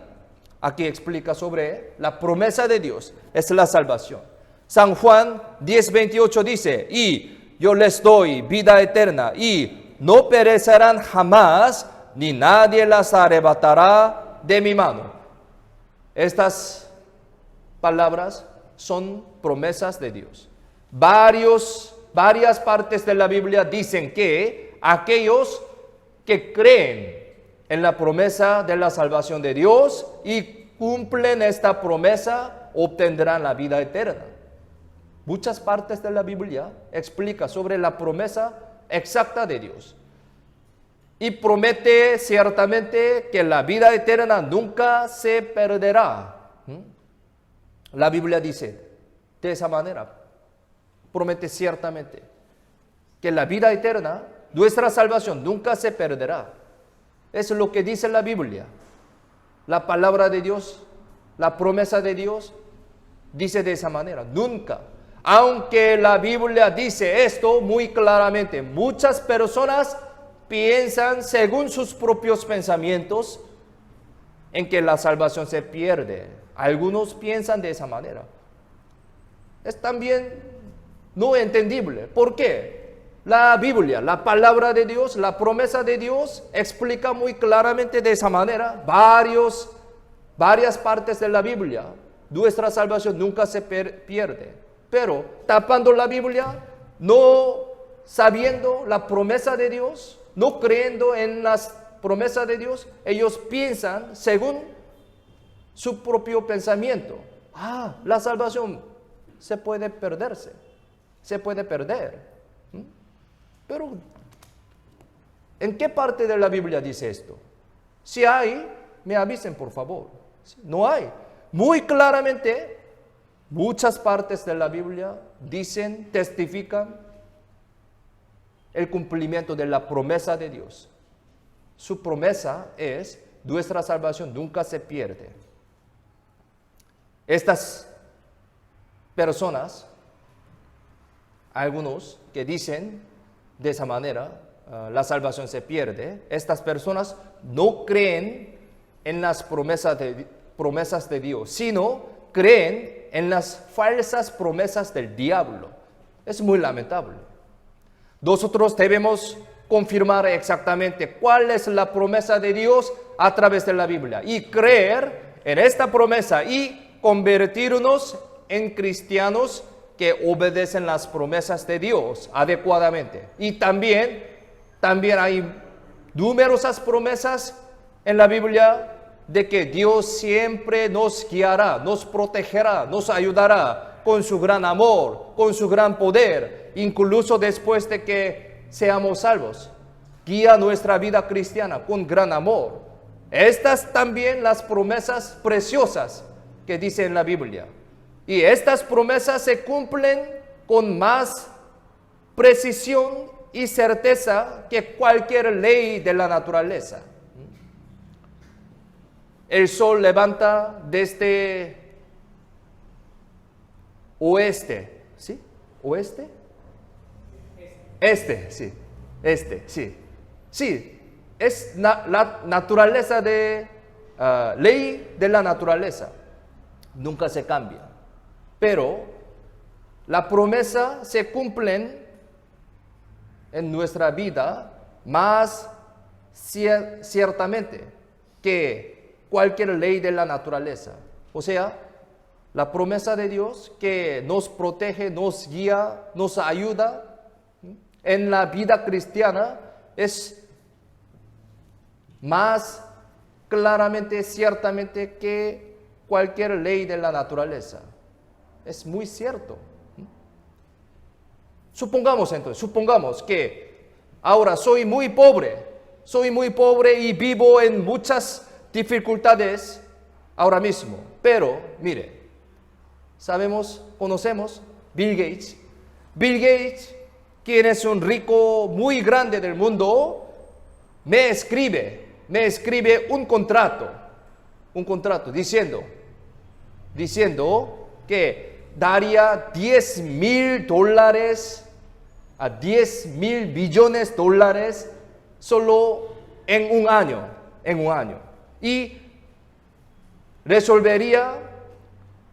Aquí explica sobre la promesa de Dios, es la salvación. San Juan 10:28 dice, y yo les doy vida eterna y no perecerán jamás, ni nadie las arrebatará de mi mano. Estas palabras son promesas de Dios. Varias partes de la Biblia dicen que aquellos que creen en la promesa de la salvación de Dios y cumplen esta promesa, obtendrán la vida eterna. Muchas partes de la Biblia explican sobre la promesa exacta de Dios. Y promete ciertamente que la vida eterna nunca se perderá. La Biblia dice de esa manera, promete ciertamente que la vida eterna, nuestra salvación nunca se perderá. Eso es lo que dice la Biblia. La palabra de Dios, la promesa de Dios, dice de esa manera, nunca. Aunque la Biblia dice esto muy claramente, muchas personas piensan según sus propios pensamientos en que la salvación se pierde. Algunos piensan de esa manera. Es también no entendible. ¿Por qué? La Biblia, la palabra de Dios, la promesa de Dios explica muy claramente de esa manera varias partes de la Biblia. Nuestra salvación nunca se pierde. Pero tapando la Biblia, no sabiendo la promesa de Dios, no creyendo en las promesas de Dios, ellos piensan según su propio pensamiento. La salvación se puede perderse, se puede perder. Pero, ¿en qué parte de la Biblia dice esto? Si hay, me avisen por favor. No hay. Muy claramente, muchas partes de la Biblia dicen, testifican el cumplimiento de la promesa de Dios. Su promesa es, nuestra salvación nunca se pierde. Estas personas, algunos que dicen de esa manera, la salvación se pierde, estas personas no creen en las promesas de Dios, sino creen en las falsas promesas del diablo. Es muy lamentable. Nosotros debemos confirmar exactamente cuál es la promesa de Dios a través de la Biblia y creer en esta promesa y convertirnos en cristianos que obedecen las promesas de Dios adecuadamente. Y también hay numerosas promesas en la Biblia de que Dios siempre nos guiará, nos protegerá, nos ayudará con su gran amor, con su gran poder, incluso después de que seamos salvos. Guía nuestra vida cristiana con gran amor. Estas también las promesas preciosas que dice en la Biblia. Y estas promesas se cumplen con más precisión y certeza que cualquier ley de la naturaleza. El sol levanta desde oeste, ¿sí? ¿Oeste? Este, sí. Este, sí. Sí, es la naturaleza de ley de la naturaleza. Nunca se cambia. Pero la promesa se cumple en nuestra vida más ciertamente que cualquier ley de la naturaleza. O sea, la promesa de Dios que nos protege, nos guía, nos ayuda en la vida cristiana es más claramente, ciertamente que cualquier ley de la naturaleza. Es muy cierto. Supongamos que ahora soy muy pobre y vivo en muchas dificultades ahora mismo. Pero, mire, conocemos Bill Gates. Bill Gates, quien es un rico muy grande del mundo, me escribe un contrato diciendo que daría $10,000 a $10,000 billones solo en un año. Y resolvería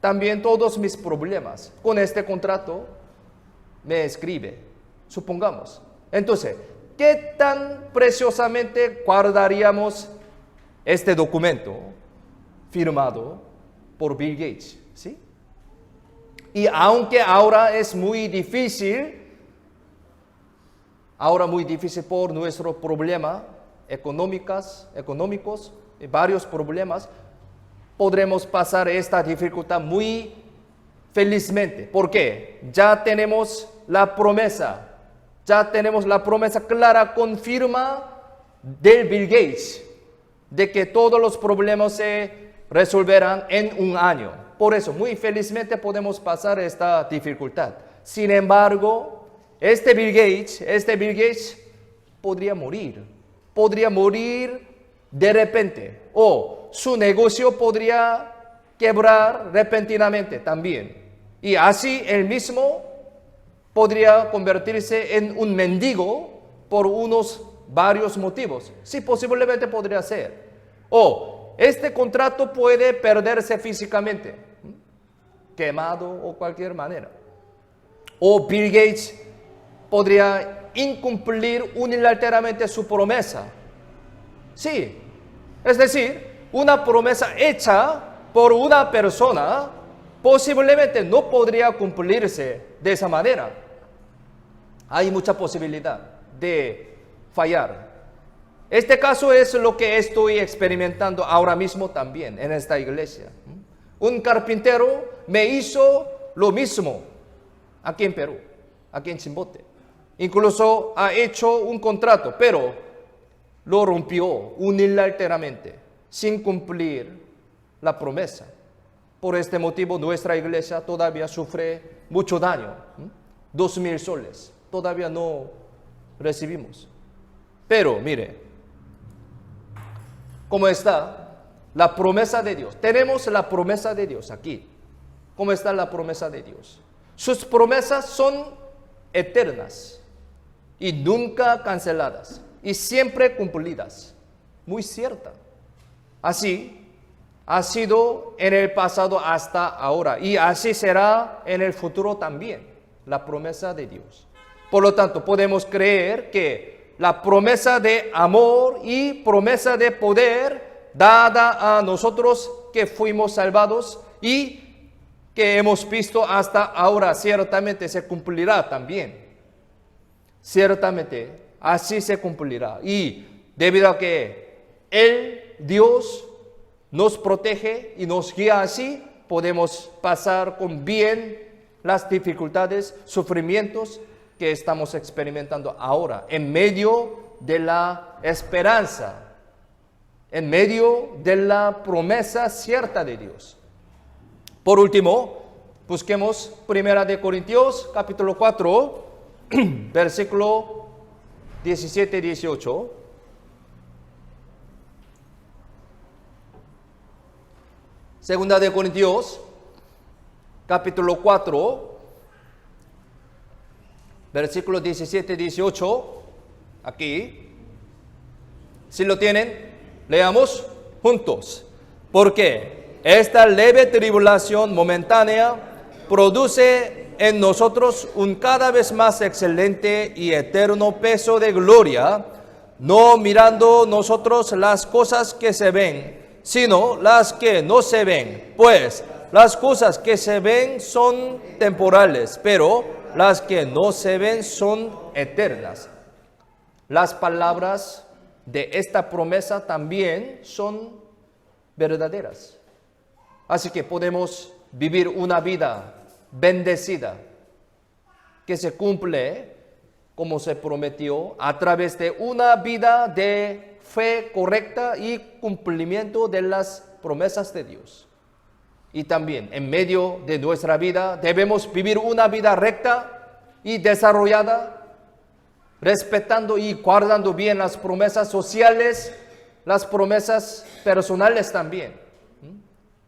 también todos mis problemas. Con este contrato me escribe, supongamos. Entonces, ¿qué tan preciosamente guardaríamos este documento firmado por Bill Gates? ¿Sí? Y aunque ahora es muy difícil por nuestro problema económicos, varios problemas, podremos pasar esta dificultad muy felizmente. ¿Por qué? Ya tenemos la promesa clara con firma de Bill Gates de que todos los problemas se resolverán en un año. Por eso, muy felizmente podemos pasar esta dificultad. Sin embargo, este Bill Gates podría morir de repente, o su negocio podría quebrar repentinamente también. Y así él mismo podría convertirse en un mendigo por varios motivos. Sí, posiblemente podría ser. O este contrato puede perderse físicamente, quemado o cualquier manera. O Bill Gates podría incumplir unilateralmente su promesa. Sí, es decir, una promesa hecha por una persona posiblemente no podría cumplirse de esa manera. Hay mucha posibilidad de fallar. Este caso es lo que estoy experimentando ahora mismo también en esta iglesia. Un carpintero me hizo lo mismo aquí en Perú, aquí en Chimbote. Incluso ha hecho un contrato, pero lo rompió unilateralmente, sin cumplir la promesa. Por este motivo, nuestra iglesia todavía sufre mucho daño. 2,000 soles, todavía no recibimos. Pero, mire, ¿cómo está la promesa de Dios? Tenemos la promesa de Dios aquí. ¿Cómo está la promesa de Dios? Sus promesas son eternas y nunca canceladas y siempre cumplidas. Muy cierta. Así ha sido en el pasado hasta ahora y así será en el futuro también, la promesa de Dios. Por lo tanto, podemos creer que la promesa de amor y promesa de poder dada a nosotros que fuimos salvados y que hemos visto hasta ahora, ciertamente se cumplirá también. Ciertamente, así se cumplirá. Y debido a que Dios, nos protege y nos guía así, podemos pasar con bien las dificultades, sufrimientos que estamos experimentando ahora, en medio de la esperanza, en medio de la promesa cierta de Dios. Por último, Busquemos 1 Corintios, capítulo 4, versículo 17 y 18. Segunda de Corintios, capítulo 4, versículo 17 y 18. Aquí. Si lo tienen, leamos juntos. Porque esta leve tribulación momentánea produce en nosotros un cada vez más excelente y eterno peso de gloria, no mirando nosotros las cosas que se ven, sino las que no se ven. Pues las cosas que se ven son temporales, pero las que no se ven son eternas. Las palabras de esta promesa también son verdaderas. Así que podemos vivir una vida bendecida que se cumple como se prometió a través de una vida de fe correcta y cumplimiento de las promesas de Dios. Y también en medio de nuestra vida debemos vivir una vida recta y desarrollada, respetando y guardando bien las promesas sociales, las promesas personales también.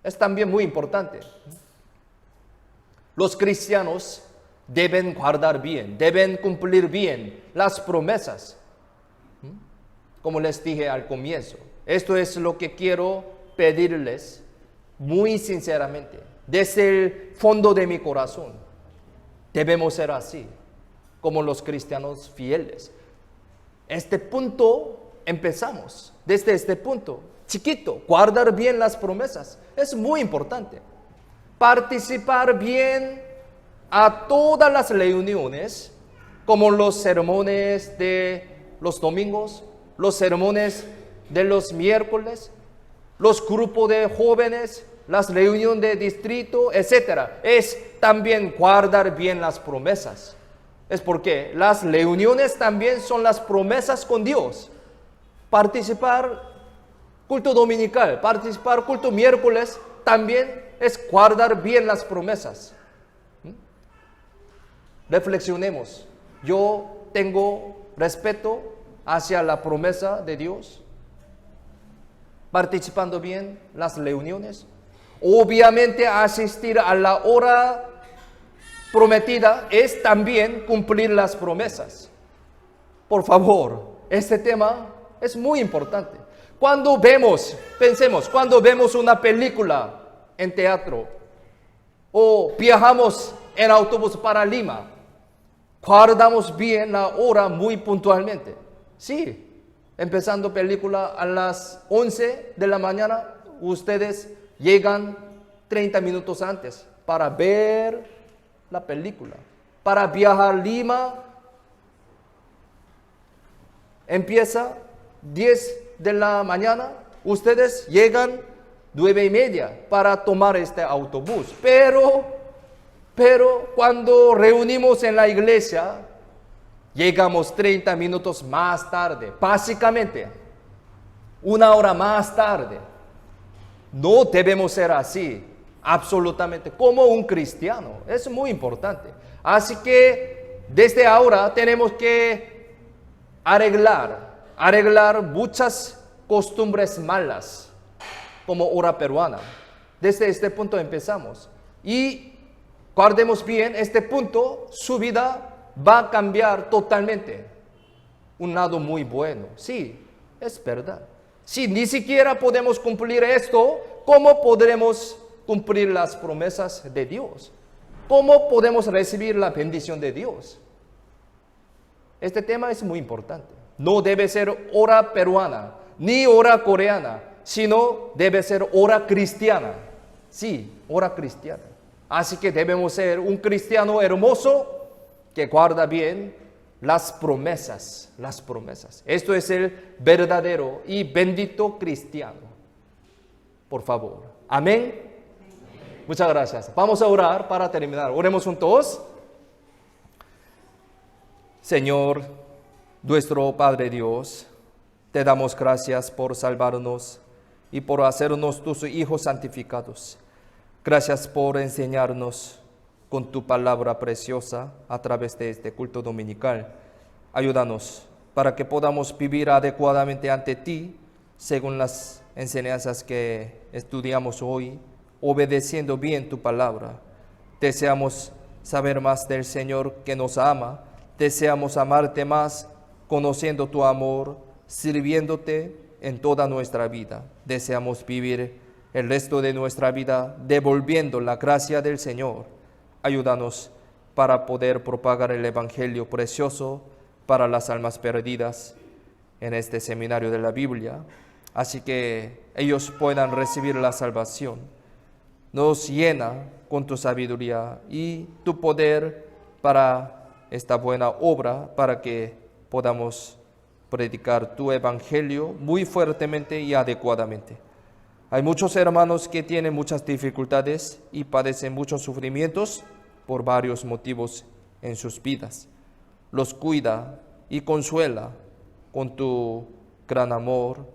Es también muy importante. Los cristianos deben guardar bien, deben cumplir bien las promesas. Como les dije al comienzo, esto es lo que quiero pedirles muy sinceramente, desde el fondo de mi corazón. Debemos ser así, como los cristianos fieles. Este punto empezamos, desde este punto, chiquito, guardar bien las promesas. Es muy importante. Participar bien a todas las reuniones, como los sermones de los domingos, los sermones de los miércoles, los grupos de jóvenes, las reuniones de distrito, etc. Es también guardar bien las promesas. Es porque las reuniones también son las promesas con Dios. Participar culto dominical, participar culto miércoles, también es guardar bien las promesas. Reflexionemos. Yo tengo respeto hacia la promesa de Dios, participando bien las reuniones. Obviamente asistir a la hora prometida es también cumplir las promesas. Por favor, este tema es muy importante. Cuando pensemos, cuando vemos una película en teatro o viajamos en autobús para Lima, guardamos bien la hora muy puntualmente. Sí, empezando película a las 11 de la mañana, ustedes llegan 30 minutos antes para ver la película. Para viajar a Lima, empieza 10 de la mañana, ustedes llegan 9:30 para tomar este autobús. Pero cuando reunimos en la iglesia, llegamos 30 minutos más tarde, básicamente una hora más tarde. No debemos ser así, absolutamente, como un cristiano. Es muy importante. Así que desde ahora tenemos que arreglar muchas costumbres malas, como hora peruana. Desde este punto empezamos. Y guardemos bien este punto, su vida va a cambiar totalmente. Un lado muy bueno. Sí, es verdad. Si ni siquiera podemos cumplir esto, ¿cómo podremos cumplir las promesas de Dios? ¿Cómo podemos recibir la bendición de Dios? Este tema es muy importante. No debe ser hora peruana, ni hora coreana, sino debe ser hora cristiana. Sí, hora cristiana. Así que debemos ser un cristiano hermoso que guarda bien las promesas. Esto es el verdadero y bendito cristiano. Por favor. Amén. Muchas gracias. Vamos a orar para terminar. Oremos juntos. Señor, nuestro Padre Dios, te damos gracias por salvarnos y por hacernos tus hijos santificados. Gracias por enseñarnos con tu palabra preciosa a través de este culto dominical. Ayúdanos para que podamos vivir adecuadamente ante ti, según las enseñanzas que estudiamos hoy, obedeciendo bien tu palabra. Deseamos saber más del Señor que nos ama, deseamos amarte más, conociendo tu amor, sirviéndote en toda nuestra vida. Deseamos vivir el resto de nuestra vida devolviendo la gracia del Señor. Ayúdanos para poder propagar el Evangelio precioso para las almas perdidas en este seminario de la Biblia, así que ellos puedan recibir la salvación. Nos llena con tu sabiduría y tu poder para esta buena obra, para que podamos predicar tu Evangelio muy fuertemente y adecuadamente. Hay muchos hermanos que tienen muchas dificultades y padecen muchos sufrimientos por varios motivos en sus vidas. Los cuida y consuela con tu gran amor,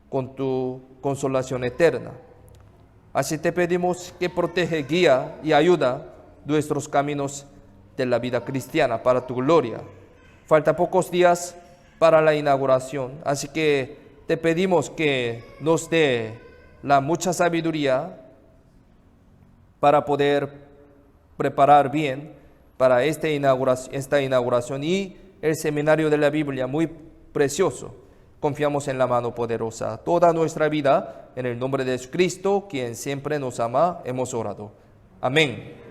con tu consolación eterna. Así te pedimos que protege, guía y ayuda nuestros caminos de la vida cristiana para tu gloria. Falta pocos días para la inauguración, así que te pedimos que nos dé la mucha sabiduría para poder preparar bien para esta inauguración y el seminario de la Biblia muy precioso. Confiamos en la mano poderosa. Toda nuestra vida, en el nombre de Jesucristo, quien siempre nos ama, hemos orado. Amén.